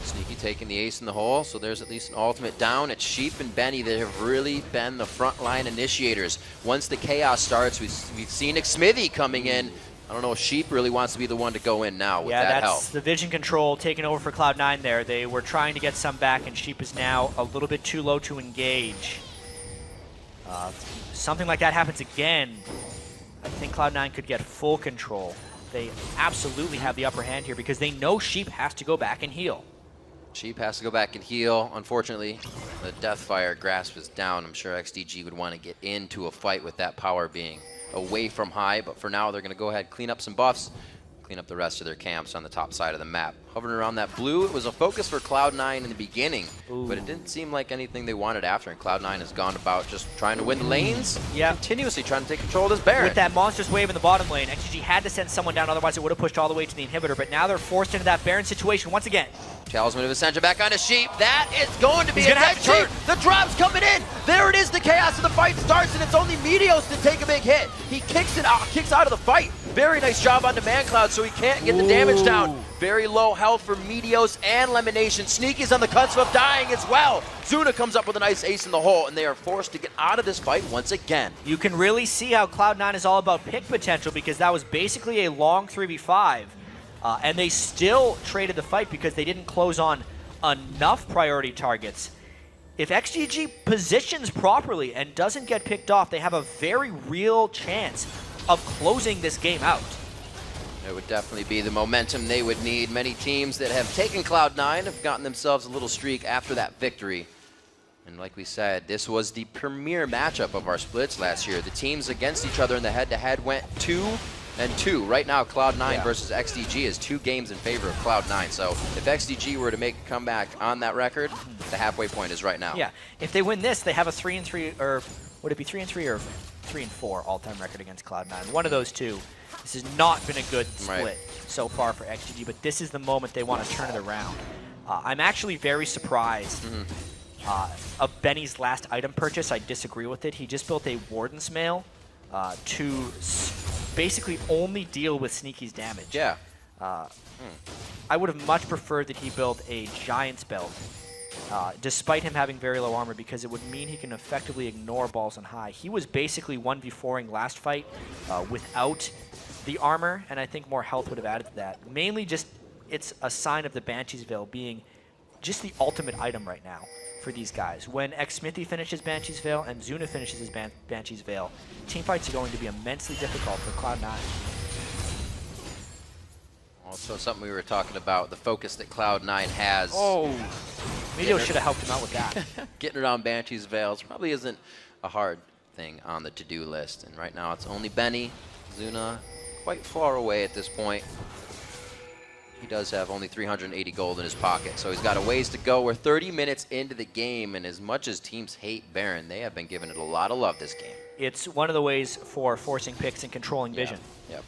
Sneaky taking the ace in the hole, so there's at least an ultimate down. It's Sheep and Benny that have really been the frontline initiators. Once the chaos starts, we've seen Xmithy coming in I don't know if Sheep really wants to be the one to go in now with yeah, that that's help. the vision control taking over for Cloud9 there. They were trying to get some back, and Sheep is now a little bit too low to engage. Something like that happens again, I think Cloud9 could get full control. They absolutely have the upper hand here because they know Sheep has to go back and heal. Sheep has to go back and heal. Unfortunately, the Deathfire grasp is down. I'm sure XDG would want to get into a fight with that power being away from high, but for now they're going to go ahead and clean up some buffs, clean up the rest of their camps on the top side of the map. Hovering around that blue, it was a focus for Cloud9 in the beginning, but it didn't seem like anything they wanted after, and Cloud9 has gone about just trying to win the lanes, continuously trying to take control of this Baron. With that monstrous wave in the bottom lane, XGG had to send someone down, otherwise it would have pushed all the way to the inhibitor, but now they're forced into that Baron situation once again. Talisman of Ascension back onto Sheep. That is going to be He's a gonna dead have to turn. Sheep. The drop's coming in. There it is. The chaos of the fight starts, and it's only Meteos to take a big hit. He kicks out of the fight. Very nice job on Demand Cloud, so he can't get the damage down. Very low health for Meteos and Lemonation. Sneaky's on the cusp of dying as well. Zuna comes up with a nice ace in the hole, and they are forced to get out of this fight once again. You can really see how Cloud9 is all about pick potential because that was basically a long 3v5. And they still traded the fight because they didn't close on enough priority targets. If XGG positions properly and doesn't get picked off, they have a very real chance of closing this game out. It would definitely be the momentum they would need. Many teams that have taken Cloud9 have gotten themselves a little streak after that victory. And like we said, this was the premier matchup of our splits last year. The teams against each other in the head-to-head went 2-2. Right now, Cloud9 versus XDG is 2 games in favor of Cloud9. So if XDG were to make a comeback on that record, the halfway point is right now. Yeah, if they win this, they have a 3-3, or would it be 3-3 or 3-4 all-time record against Cloud9? One of those two. This has not been a good split so far for XGG, but this is the moment they want to turn it around. I'm actually very surprised of Benny's last item purchase. I disagree with it. He just built a Warden's Mail to basically only deal with Sneaky's damage. Yeah. I would have much preferred that he built a Giant's Belt, despite him having very low armor, because it would mean he can effectively ignore balls on high. He was basically 1v4ing last fight without the armor, and I think more health would have added to that. Mainly just, it's a sign of the Banshee's Veil being just the ultimate item right now for these guys. When xSmithy finishes Banshee's Veil and Zuna finishes his Banshee's Veil, teamfights are going to be immensely difficult for Cloud9. Also something we were talking about, the focus that Cloud9 has. Oh, Meteos should have helped him out with that. Getting around Banshee's Veils probably isn't a hard thing on the to-do list. And right now it's only Benny, Zuna, quite far away at this point. He does have only 380 gold in his pocket, so he's got a ways to go. We're 30 minutes into the game, and as much as teams hate Baron, they have been giving it a lot of love this game. It's one of the ways for forcing picks and controlling vision. Yep.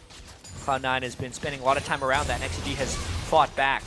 Cloud9 has been spending a lot of time around that, and XG has fought back.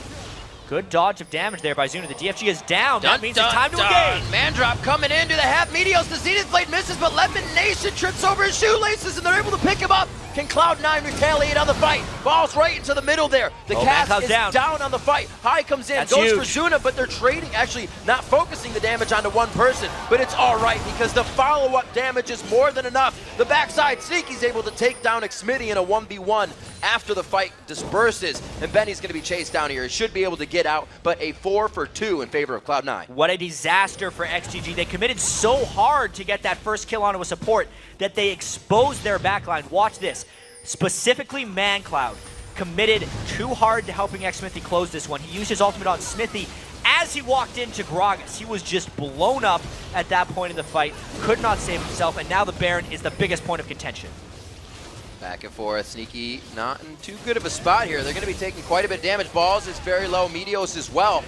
Good dodge of damage there by Zuna. The DFG is down. That means it's time to engage. Man drop coming into the half. Meteos, the Zenith Blade misses, but Lemonation trips over his shoelaces, and they're able to pick him up. Can Cloud9 retaliate on the fight? Falls right into the middle there. The cast is down on the fight. High comes in, That's goes huge for Zuna, but they're trading, actually not focusing the damage onto one person, but it's all right because the follow-up damage is more than enough. The backside, Sneaky's able to take down xSmithy in a 1v1 after the fight disperses, and Benny's going to be chased down here. He should be able to get out, but a 4 for 2 in favor of Cloud9. What a disaster for XGG. They committed so hard to get that first kill onto a support that they exposed their backline. Watch this. Specifically, ManCloud committed too hard to helping xSmithy close this one. He used his ultimate on Smithy as he walked into Gragas. He was just blown up at that point in the fight, could not save himself, and now the Baron is the biggest point of contention. Back and forth, Sneaky not in too good of a spot here. They're going to be taking quite a bit of damage. Balls is very low, Meteos as well.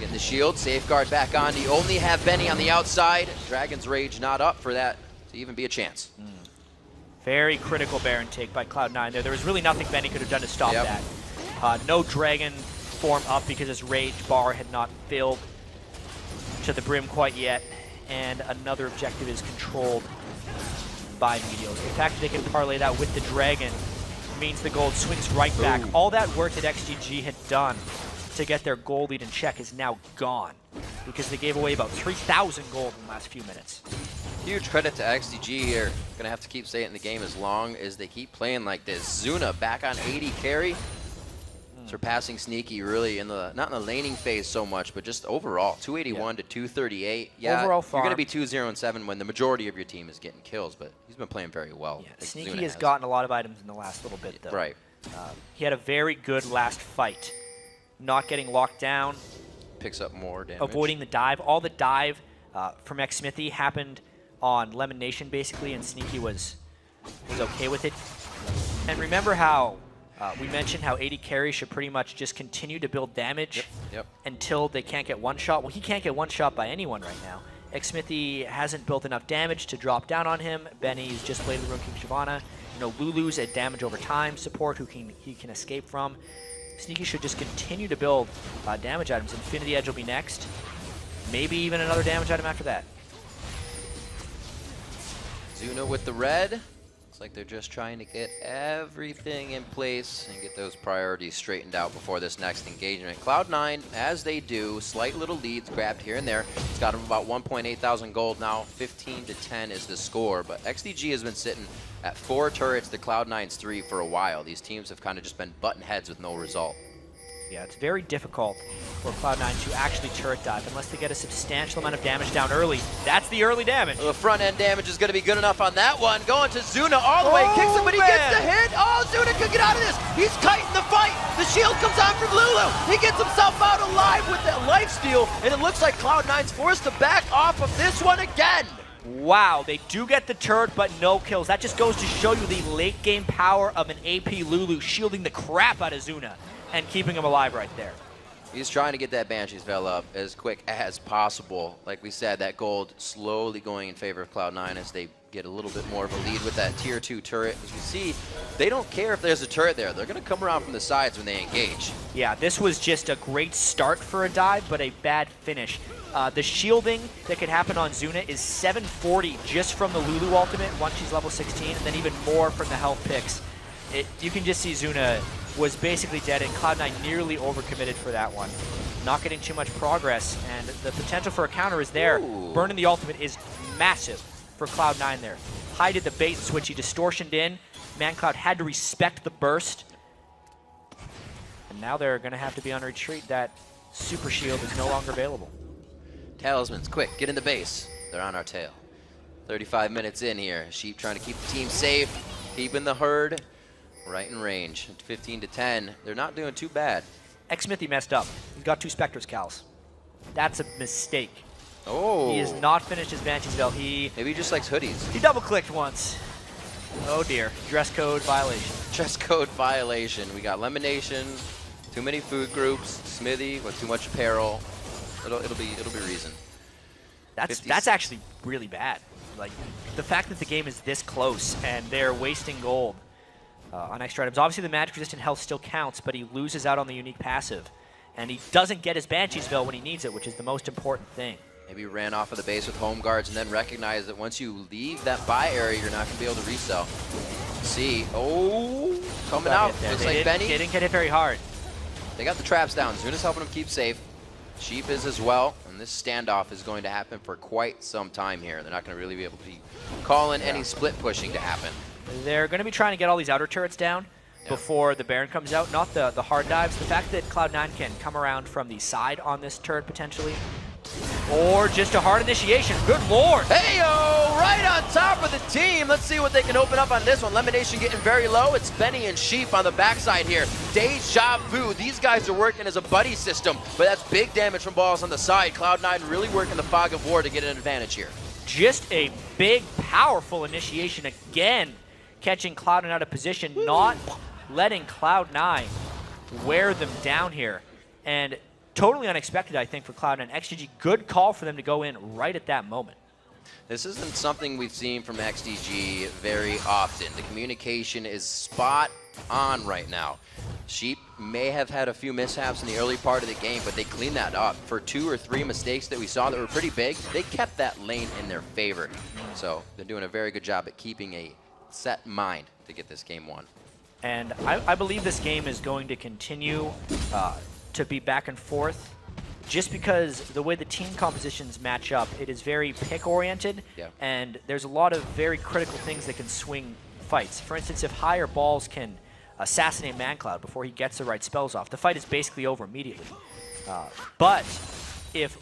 Getting the shield, safeguard back on. You only have Benny on the outside. Dragon's Rage not up for that to even be a chance. Very critical Baron take by Cloud9 there. There was really nothing Benny could have done to stop that. No Dragon form up because his Rage bar had not filled to the brim quite yet. And another objective is controlled by Meteos. The fact that they can parlay that with the Dragon means the gold swings right back. All that work that XGG had done to get their gold lead in check is now gone because they gave away about 3,000 gold in the last few minutes. Huge credit to XDG here. Gonna have to keep saying it in the game as long as they keep playing like this. Zuna back on 80 carry. Surpassing Sneaky really in the, not in the laning phase so much, but just overall, 281 to 238. Yeah, overall you're going to be 2-0-7 when the majority of your team is getting kills, but he's been playing very well. Yeah, like Sneaky Zuna has gotten a lot of items in the last little bit, though. Right. He had a very good last fight. Not getting locked down. Picks up more damage. Avoiding the dive. All the dive from Xsmithy happened on Lemon Nation, basically, and Sneaky was okay with it. And remember how we mentioned how 80 carries should pretty much just continue to build damage until they can't get one shot. Well, he can't get one shot by anyone right now. Xsmithy hasn't built enough damage to drop down on him. Benny's just played the Rune King Shyvana. You know, Lulu's a damage over time support who he can escape from. Sneaky should just continue to build damage items. Infinity Edge will be next. Maybe even another damage item after that. Zuna with the red. Looks like they're just trying to get everything in place and get those priorities straightened out before this next engagement. Cloud9, as they do, slight little leads grabbed here and there. It's got them about 1.8 thousand gold now. 15 to 10 is the score, but XDG has been sitting at 4 turrets to Cloud9's 3 for a while. These teams have kind of just been butting heads with no result. Yeah, it's very difficult for Cloud9 to actually turret dive unless they get a substantial amount of damage down early. That's the early damage. The front end damage is going to be good enough on that one. Going to Zuna all the way, kicks him, but he gets the hit. Oh, Zuna could get out of this. He's kiting the fight. The shield comes on from Lulu. He gets himself out alive with that lifesteal, and it looks like Cloud9's forced to back off of this one again. Wow, they do get the turret, but no kills. That just goes to show you the late game power of an AP Lulu shielding the crap out of Zuna and keeping him alive right there. He's trying to get that Banshee's Veil up as quick as possible. Like we said, that gold slowly going in favor of Cloud9 as they get a little bit more of a lead with that tier 2 turret. As we see, they don't care if there's a turret there. They're going to come around from the sides when they engage. Yeah, this was just a great start for a dive, but a bad finish. The shielding that could happen on Zuna is 740 just from the Lulu ultimate once she's level 16, and then even more from the health picks. You can just see Zuna was basically dead, and Cloud9 nearly overcommitted for that one. Not getting too much progress, and the potential for a counter is there. Ooh. Burning the ultimate is massive for Cloud9 there. High did the bait and switch. He distortioned in. ManCloud had to respect the burst. And now they're going to have to be on retreat. That super shield is no longer available. Talismans, quick, get in the base. They're on our tail. 35 minutes in here. Sheep trying to keep the team safe, keeping the herd right in range. 15 to 10. They're not doing too bad. Xsmithy messed up. He's got 2 Spectre's Cals. That's a mistake. Oh. He has not finished his Banshee's Veil. Maybe he just likes hoodies. He double-clicked once. Oh dear. Dress code violation. Dress code violation. We got Lemonation, too many food groups, Smithy with too much apparel. It'll be reason. That's actually really bad. Like, the fact that the game is this close and they're wasting gold on extra items. Obviously, the magic resistant health still counts, but he loses out on the unique passive. And he doesn't get his Banshee's Veil when he needs it, which is the most important thing. Maybe ran off of the base with home guards and then recognized that once you leave that buy area, you're not going to be able to resell. See, coming out. Looks like Benny. They didn't get hit very hard. They got the traps down. Zuna's helping them keep safe. Sheep is as well. And this standoff is going to happen for quite some time here. They're not going to really be able to be calling any split pushing to happen. They're going to be trying to get all these outer turrets down before the Baron comes out, not the hard dives. The fact that Cloud9 can come around from the side on this turret potentially, or just a hard initiation. Good lord! Hey-o! Right on top of the team. Let's see what they can open up on this one. Lemonation getting very low. It's Benny and Sheep on the backside here. Deja Vu. These guys are working as a buddy system, but that's big damage from balls on the side. Cloud9 really working the fog of war to get an advantage here. Just a big, powerful initiation again, catching Cloud9 out of position, not letting Cloud9 wear them down here. And totally unexpected, I think, for Cloud9. XDG, good call for them to go in right at that moment. This isn't something we've seen from XDG very often. The communication is spot on right now. Sheep may have had a few mishaps in the early part of the game, but they cleaned that up. For 2 or 3 mistakes that we saw that were pretty big, they kept that lane in their favor. So they're doing a very good job at keeping a set mind to get this game won. And I believe this game is going to continue to be back and forth. just because the way the team compositions match up, it is very pick-oriented, and there's a lot of very critical things that can swing fights. For instance, if High or Balls can assassinate ManCloud before he gets the right spells off, the fight is basically over immediately. But if,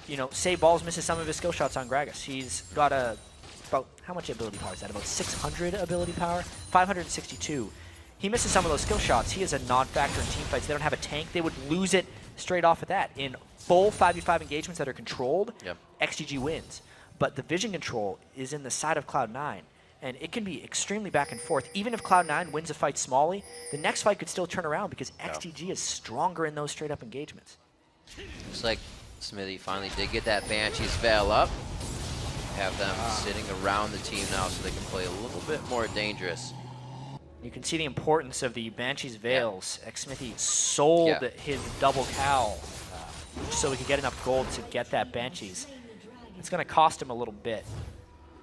you know, say Balls misses some of his skill shots on Gragas, he's got about, how much ability power is that? About 600 ability power? 562. He misses some of those skill shots. He is a non-factor in team fights. They don't have a tank. They would lose it straight off of that. In full 5v5 engagements that are controlled, XDG wins. But the vision control is in the side of Cloud9, and it can be extremely back and forth. Even if Cloud9 wins a fight smally, the next fight could still turn around because XDG is stronger in those straight-up engagements. Looks like Smithy finally did get that Banshee's Veil up. Have them sitting around the team now so they can play a little bit more dangerous. You can see the importance of the Banshee's Veils. Xmithy sold his double cowl so he could get enough gold to get that Banshee's. It's going to cost him a little bit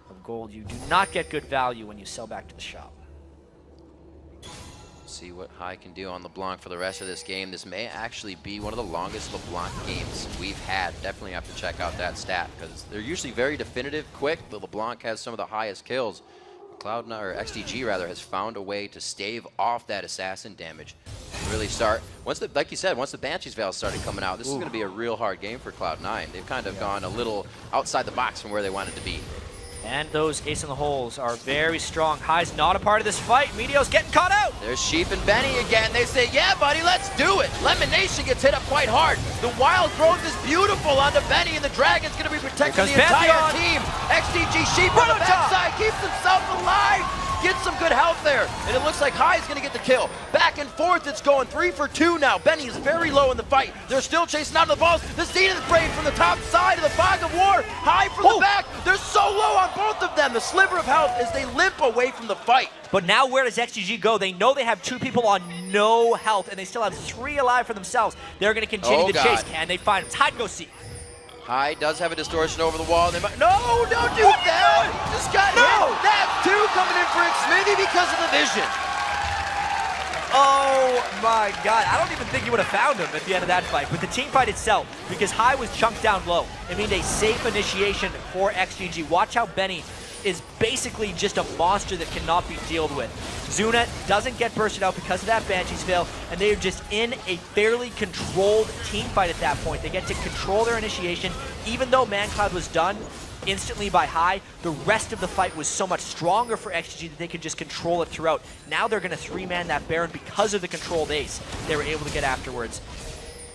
of gold. You do not get good value when you sell back to the shop. See what High can do on LeBlanc for the rest of this game. This may actually be one of the longest LeBlanc games we've had. Definitely have to check out that stat because they're usually very definitive, quick, but LeBlanc has some of the highest kills. Cloud9, or XDG rather, has found a way to stave off that assassin damage. Really start, like you said, once the Banshee's Veil started coming out, this is going to be a real hard game for Cloud9. They've kind of gone a little outside the box from where they wanted to be. And those ace in the holes are very strong. High's not a part of this fight. Meteo's getting caught out. There's Sheep and Benny again. They say, yeah, buddy, let's do it. Lemon Nation gets hit up quite hard. The wild growth is beautiful onto Benny, and the Dragon's going to be protecting the entire team. XDG Sheep on the backside keeps himself alive. Gets some good health there, and it looks like High is going to get the kill. Back and forth, it's going 3 for 2 now. Benny is very low in the fight. They're still chasing out of the balls. The Zenith Braid from the top side of the Fog of War. High from the back. They're so low on both of them. The sliver of health as they limp away from the fight. But now where does XDG go? They know they have 2 people on no health, and they still have 3 alive for themselves. They're going to continue to chase. Can they find him? It's hide and go seek. High does have a distortion over the wall. They might, no, don't do that! Just got hit. That's 2 coming in for Xmithy because of the vision. Oh my god, I don't even think you would have found him at the end of that fight. But the team fight itself, because High was chunked down low, it means a safe initiation for XGG. Watch how Benny is basically just a monster that cannot be dealt with. Zuna doesn't get bursted out because of that Banshee's Veil, and they are just in a fairly controlled team fight at that point. They get to control their initiation. Even though ManCloud was done instantly by High, the rest of the fight was so much stronger for XGG that they could just control it throughout. Now they're going to 3-man that Baron because of the controlled ace they were able to get afterwards.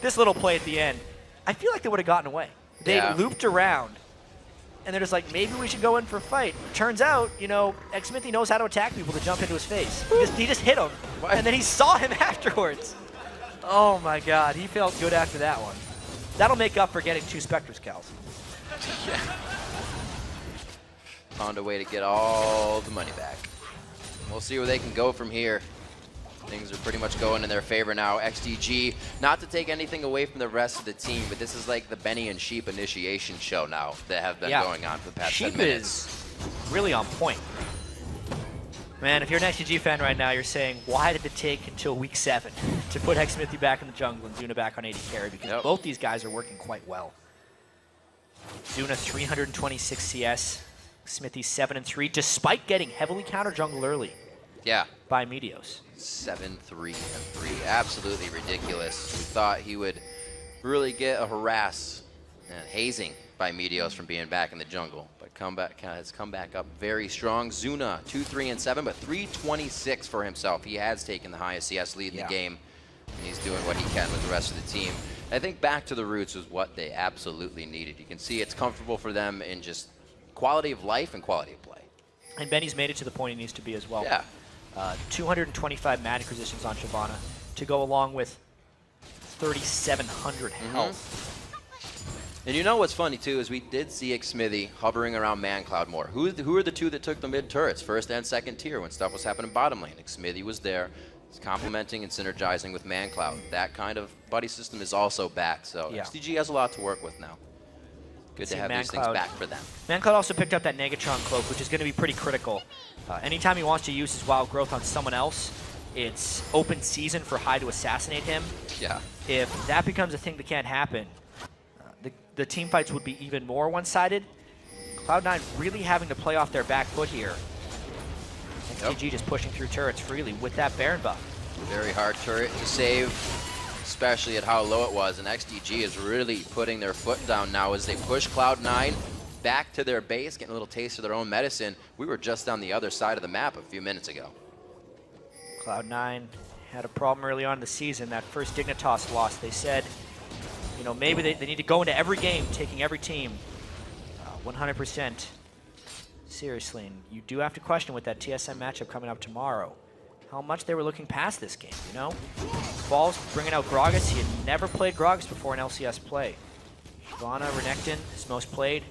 This little play at the end, I feel like they would have gotten away. They looped around, and they're just like, maybe we should go in for a fight. Turns out, you know, Xmithy knows how to attack people to jump into his face. He just hit him, and then he saw him afterwards. Oh my god, he felt good after that one. That'll make up for getting 2 Spectre's cows. Found a way to get all the money back. We'll see where they can go from here. Things are pretty much going in their favor now. XDG, not to take anything away from the rest of the team, but this is like the Benny and Sheep initiation show now that have been going on for the past 10 minutes. Sheep is really on point. Man, if you're an XDG fan right now, you're saying, why did it take until week 7 to put Xmithy back in the jungle and Zuna back on AD carry? Because both these guys are working quite well. Zuna 326 CS, Xmithy 7-3, despite getting heavily counter jungled early. By Meteos. 7-3-3, absolutely ridiculous. We thought he would really get a harass and hazing by Meteos from being back in the jungle, but has come back up very strong. Zuna 2-3-7, but 326 for himself. He has taken the highest CS lead in the game, and he's doing what he can with the rest of the team. I think back to the roots was what they absolutely needed. You can see it's comfortable for them in just quality of life and quality of play. And Benny's made it to the point he needs to be as well. 225 magic resistance on Shyvana to go along with 3,700 health. And you know what's funny too is we did see Xmithy hovering around ManCloud more. Who are the 2 that took the mid turrets, first and second tier, when stuff was happening bottom lane? Xmithy was there, complementing and synergizing with ManCloud. That kind of buddy system is also back, so XDG has a lot to work with now. Good to have these things back for them. ManCloud also picked up that Negatron cloak, which is going to be pretty critical. Anytime he wants to use his wild growth on someone else, it's open season for High to assassinate him. If that becomes a thing that can't happen, the team fights would be even more one-sided. Cloud9 really having to play off their back foot here. XDG just pushing through turrets freely with that Baron buff. Very hard turret to save, especially at how low it was. And XDG is really putting their foot down now as they push Cloud9 back to their base, getting a little taste of their own medicine. We were just on the other side of the map a few minutes ago. Cloud9 had a problem early on in the season. That first Dignitas loss, they said, you know, maybe they need to go into every game, taking every team 100% seriously. And you do have to question with that TSM matchup coming up tomorrow, how much they were looking past this game, you know? Ball's bringing out Gragas. He had never played Gragas before in LCS play. Shyvana, Renekton, his most played,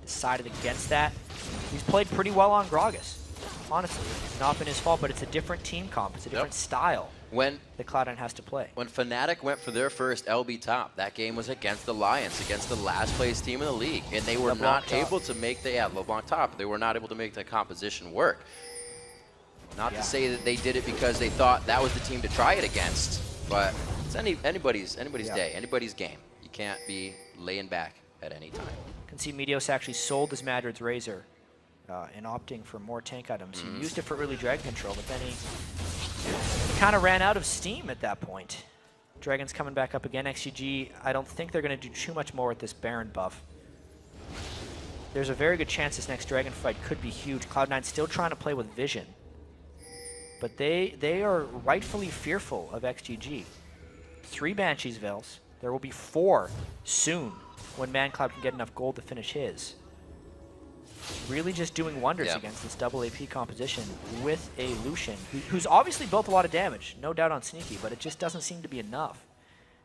decided against that. He's played pretty well on Gragas, honestly. It's not been his fault, but it's a different team comp. It's a different style that Cloud9 has to play. When Fnatic went for their first LB top, that game was against the Lions, against the last place team in the league, and they were not able to make the LeBlanc top. They were not able to make the composition work. Not to say that they did it because they thought that was the team to try it against, but it's anybody's day, anybody's game. You can't be laying back at any time. You can see Meteos actually sold his Madrid's Razor and opting for more tank items. He used it for early dragon control, but then he kind of ran out of steam at that point. Dragon's coming back up again. XDG, I don't think they're going to do too much more with this Baron buff. There's a very good chance this next Dragon fight could be huge. Cloud9 still trying to play with vision, but they are rightfully fearful of XDG. 3 Banshees Veils. There will be 4 soon when ManCloud can get enough gold to finish his. Really just doing wonders against this double AP composition with a Lucian, who's obviously built a lot of damage, no doubt on Sneaky, but it just doesn't seem to be enough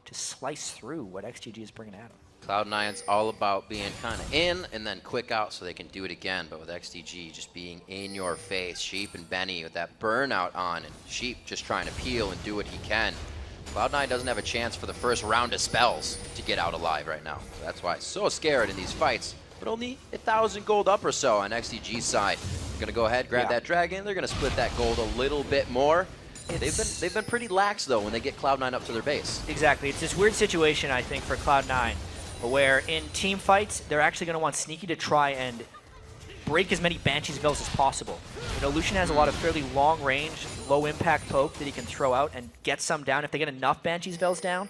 to slice through what XDG is bringing at him. Cloud9's all about being kind of in and then quick out so they can do it again, but with XDG just being in your face, Sheep and Benny with that burnout on, and Sheep just trying to peel and do what he can. Cloud9 doesn't have a chance for the first round of spells to get out alive right now. That's why it's so scared in these fights, but only 1,000 gold up or so on XDG's side. They're going to go ahead, grab that dragon. They're going to split that gold a little bit more. They've been pretty lax, though, when they get Cloud9 up to their base. Exactly. It's this weird situation, I think, for Cloud9, where in team fights, they're actually going to want Sneaky to try and break as many Banshees Veils as possible. You know, Lucian has a lot of fairly long-range, low-impact poke that he can throw out and get some down. If they get enough Banshees Veils down,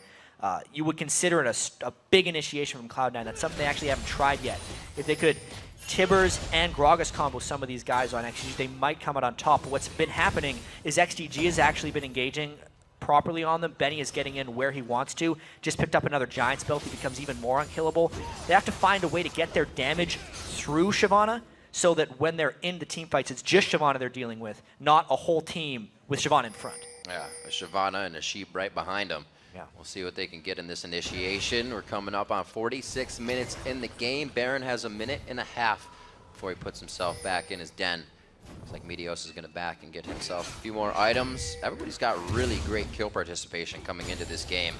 you would consider it a big initiation from Cloud9. That's something they actually haven't tried yet. If they could Tibbers and Gragas combo some of these guys on XDG, they might come out on top. But what's been happening is XDG has actually been engaging properly on them. Benny is getting in where he wants to. Just picked up another Giant spell. He becomes even more unkillable. They have to find a way to get their damage through Shyvana so that when they're in the team fights, it's just Shyvana they're dealing with, not a whole team with Shyvana in front. Yeah, a Shyvana and a Sheep right behind them. Yeah. We'll see what they can get in this initiation. We're coming up on 46 minutes in the game. Baron has a minute and a half before he puts himself back in his den. Looks like Meteos is going to back and get himself a few more items. Everybody's got really great kill participation coming into this game.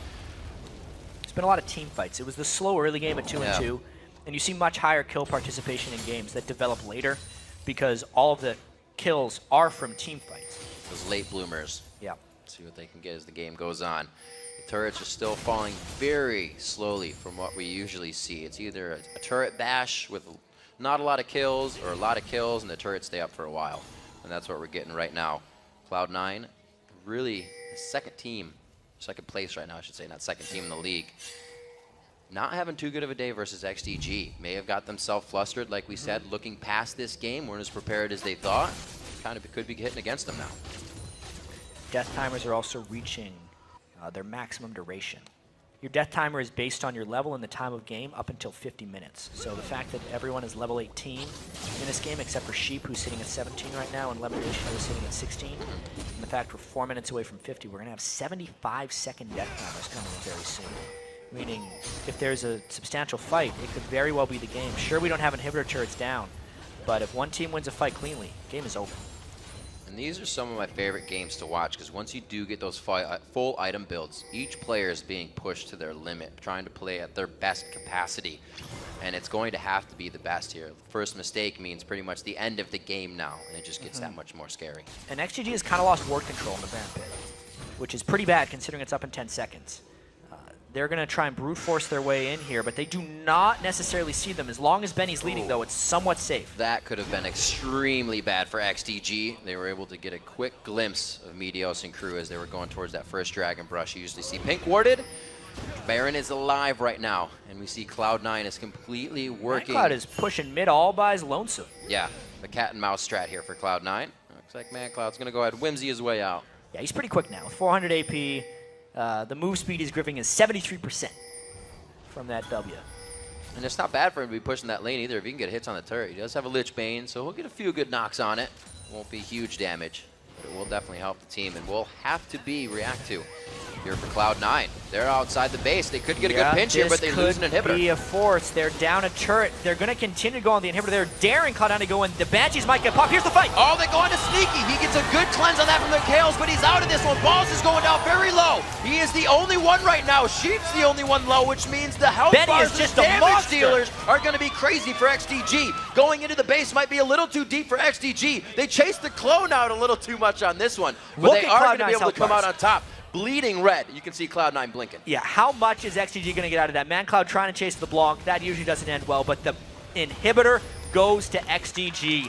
It's been a lot of team fights. It was the slow early game at 2-2, and you see much higher kill participation in games that develop later because all of the kills are from team fights. Those late bloomers. Yeah. See what they can get as the game goes on. The turrets are still falling very slowly from what we usually see. It's either a turret bash with not a lot of kills or a lot of kills and the turrets stay up for a while. And that's what we're getting right now. Cloud9, really second place right now, I should say, not second team in the league. Not having too good of a day versus XDG. May have got themselves flustered, like we said, looking past this game, weren't as prepared as they thought. Kind of could be hitting against them now. Death timers are also reaching their maximum duration. Your death timer is based on your level and the time of game up until 50 minutes. So the fact that everyone is level 18 in this game, except for Sheep, who's sitting at 17 right now, and Lemonation, who's sitting at 16, and the fact we're 4 minutes away from 50, we're going to have 75-second death timers coming in very soon. Meaning, if there's a substantial fight, it could very well be the game. Sure, we don't have inhibitor turrets down, but if one team wins a fight cleanly, game is over. And these are some of my favorite games to watch because once you do get those full item builds, each player is being pushed to their limit, trying to play at their best capacity. And it's going to have to be the best here. First mistake means pretty much the end of the game now, and it just gets that much more scary. And XDG has kind of lost ward control in the Baron pit, which is pretty bad considering it's up in 10 seconds. They're going to try and brute force their way in here, but they do not necessarily see them. As long as Benny's leading, though, it's somewhat safe. That could have been extremely bad for XDG. They were able to get a quick glimpse of Meteos and crew as they were going towards that first Dragon Brush. You usually see pink warded. Baron is alive right now, and we see Cloud9 is completely working. Cloud is pushing mid all by his lonesome. Yeah, the cat and mouse strat here for Cloud9. Looks like ManCloud's going to go ahead and whimsy his way out. Yeah, he's pretty quick now. With 400 AP, the move speed he's gripping is 73% from that W. And it's not bad for him to be pushing that lane either if he can get hits on the turret. He does have a Lich Bane, so he'll get a few good knocks on it. Won't be huge damage, but it will definitely help the team, and will have to be react to here for Cloud9. They're outside the base. They could get a good pinch here, but they lose an inhibitor. This could be a force. They're down a turret. They're going to continue to go on the inhibitor. They're daring Cloud9 to go in. The Banshees might get popped. Here's the fight. Oh, they go into Sneaky. He gets a good cleanse on that from the Kales, but he's out of this one. Balls is going down very low. He is the only one right now. Sheep's the only one low, which means the health bars and damage dealers are going to be crazy for XDG. Going into the base might be a little too deep for XDG. They chased the clone out a little too much on this one, but they are going to be able to come out on top. Bleeding red. You can see Cloud9 blinking. Yeah, how much is XDG going to get out of that? ManCloud trying to chase the Blanc. That usually doesn't end well, but the inhibitor goes to XDG.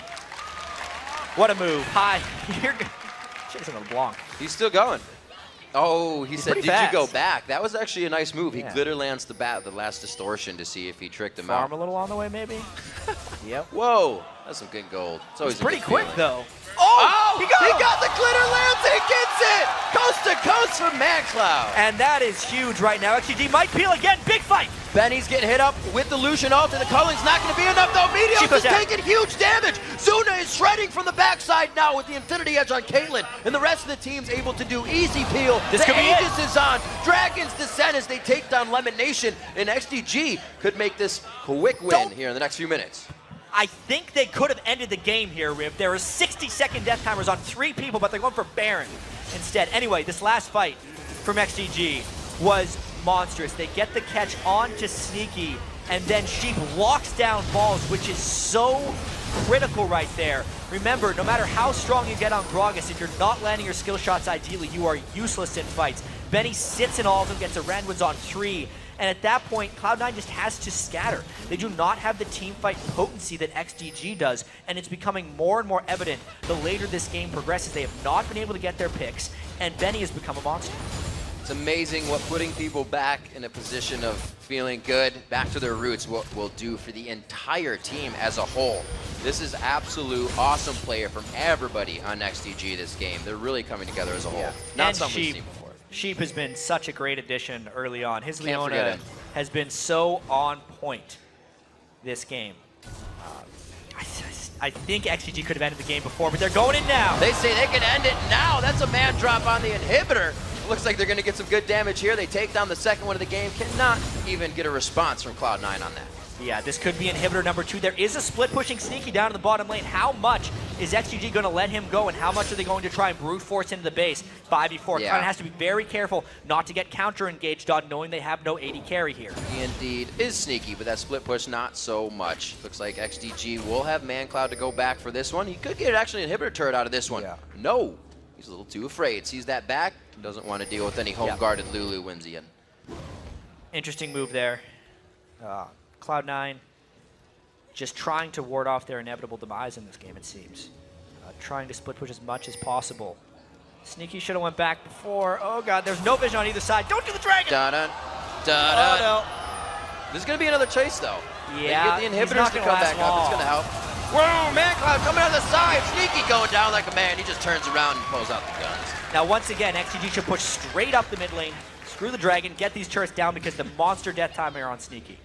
What a move. Hi. You're chasing the Blanc. He's still going. Oh, he said, did fast. you go back? That was actually a nice move. Yeah. He glitter lands the last distortion to see if he tricked him out. Farm a little on the way, maybe? Yep. Whoa, that's some good gold. It's always It's pretty a good quick, feeling. though. Oh, he got the glitter lance and he gets it! Coast to coast from ManCloud. And that is huge right now. XDG might peel again. Big fight. Benny's getting hit up with the Lucian ult, and the culling's not going to be enough, though. Meteos is taking huge damage. Zuna is shredding from the backside now with the Infinity Edge on Caitlyn, and the rest of the team's able to do easy peel. This the could be Aegis is on. Dragons descend as they take down Lemon Nation, and XDG could make this quick win here in the next few minutes. I think they could have ended the game here, Riv. There were 60-second death timers on 3 people, but they're going for Baron instead. Anyway, this last fight from XDG was monstrous. They get the catch onto Sneaky, and then Sheep locks down balls, which is so critical right there. Remember, no matter how strong you get on Gragas, if you're not landing your skill shots ideally, you are useless in fights. Benny sits in all of them, gets a Randwoods on 3, and at that point, Cloud9 just has to scatter. They do not have the team fight potency that XDG does, and it's becoming more and more evident the later this game progresses. They have not been able to get their picks, and Benny has become a monster. It's amazing what putting people back in a position of feeling good, back to their roots, will do for the entire team as a whole. This is absolute awesome player from everybody on XDG this game. They're really coming together as a whole. Yeah. Not And something we've Sheep. seen before. Sheep has been such a great addition early on. His Can't forget Leona him. has been so on point this game. I think XGG could have ended the game before, but they're going in now. They say they can end it now. That's a man drop on the inhibitor. Looks like they're going to get some good damage here. They take down the second one of the game. Cannot even get a response from Cloud9 on that. Yeah, this could be inhibitor number 2. There is a split pushing Sneaky down in the bottom lane. How much is XGG going to let him go, and how much are they going to try and brute force into the base? 5v4. Yeah. Cloud9 has to be very careful not to get counter engaged on, knowing they have no AD carry here. He indeed is sneaky, but that split push not so much. Looks like XDG will have ManCloud to go back for this one. He could get actually an inhibitor turret out of this one. Yeah. No, he's a little too afraid. Sees that back, doesn't want to deal with any home guarded Lulu Whimsy. Interesting move there. Cloud9 just trying to ward off their inevitable demise in this game, it seems. Trying to split push as much as possible. Sneaky should have went back before. Oh god, there's no vision on either side. Don't do the dragon! Da-dun, Oh da-dun. no. There's going to be another chase, though. Yeah, they get the he's inhibitors not to gonna come last back up. It's long. going to help. Whoa, ManCloud coming on the side. Sneaky going down like a man. He just turns around and pulls out the guns. Now once again, XGG should push straight up the mid lane, screw the dragon, get these turrets down because the monster death timer are on Sneaky.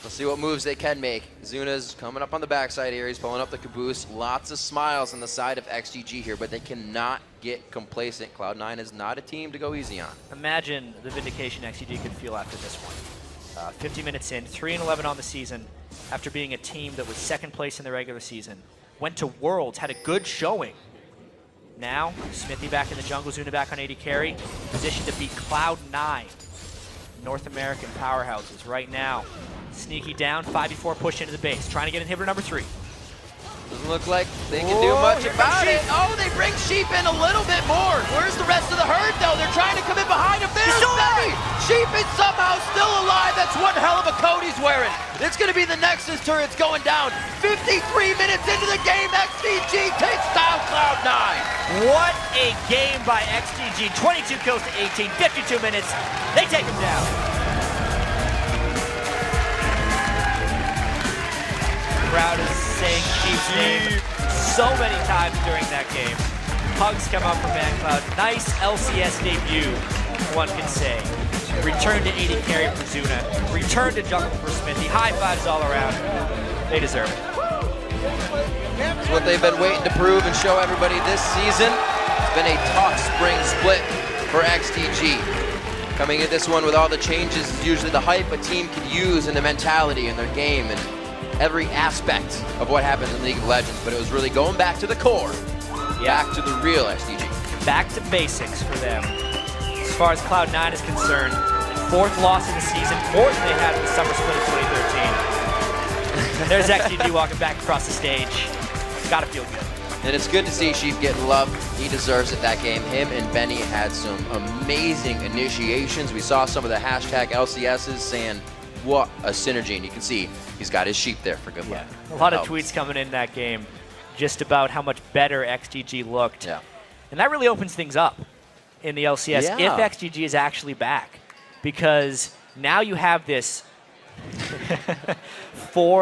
Let's see what moves they can make. Zuna's coming up on the backside here. He's pulling up the caboose. Lots of smiles on the side of XGG here, but they cannot get complacent. Cloud9 is not a team to go easy on. Imagine the vindication XGG could feel after this one. 50 minutes in, 3-11 on the season, after being a team that was second place in the regular season. Went to Worlds, had a good showing. Now, Smithy back in the jungle, Zuna back on AD carry, positioned to beat Cloud9. North American powerhouses right now. Sneaky down, 5v4 push into the base, trying to get inhibitor number 3. Doesn't look like they can do much about it. Oh, they bring Sheep in a little bit more. Where's the rest of the herd, though? They're trying to come in behind him. There's Benny! Sheep is somehow still alive. That's one hell of a coat he's wearing. It's going to be the Nexus turrets going down. 53 minutes into the game, XDG takes down Cloud9. What a game by XDG. 22 kills to 18, 52 minutes. They take him down. Crowd is saying Sheep's name so many times during that game. Hugs come up from ManCloud. Nice LCS debut, one can say. Return to 80 carry for Zuna. Return to jungle for Smithy. High fives all around. They deserve it. It's what they've been waiting to prove and show everybody this season. It's been a tough spring split for XDG. Coming into this one with all the changes is usually the hype a team can use in the mentality in their game and every aspect of what happens in League of Legends, but it was really going back to the core, back to the real XDG. Back to basics for them. As far as Cloud9 is concerned, 4th loss of the season, 4th they had in the summer split of 2013. There's XDG walking back across the stage. Gotta feel good. And it's good to see Sheep getting love. He deserves it that game. Him and Benny had some amazing initiations. We saw some of the hashtag LCSs saying, what a synergy. And you can see he's got his Sheep there for good luck. A lot of tweets coming in that game just about how much better XDG looked. Yeah. And that really opens things up in the LCS if XDG is actually back. Because now you have this 4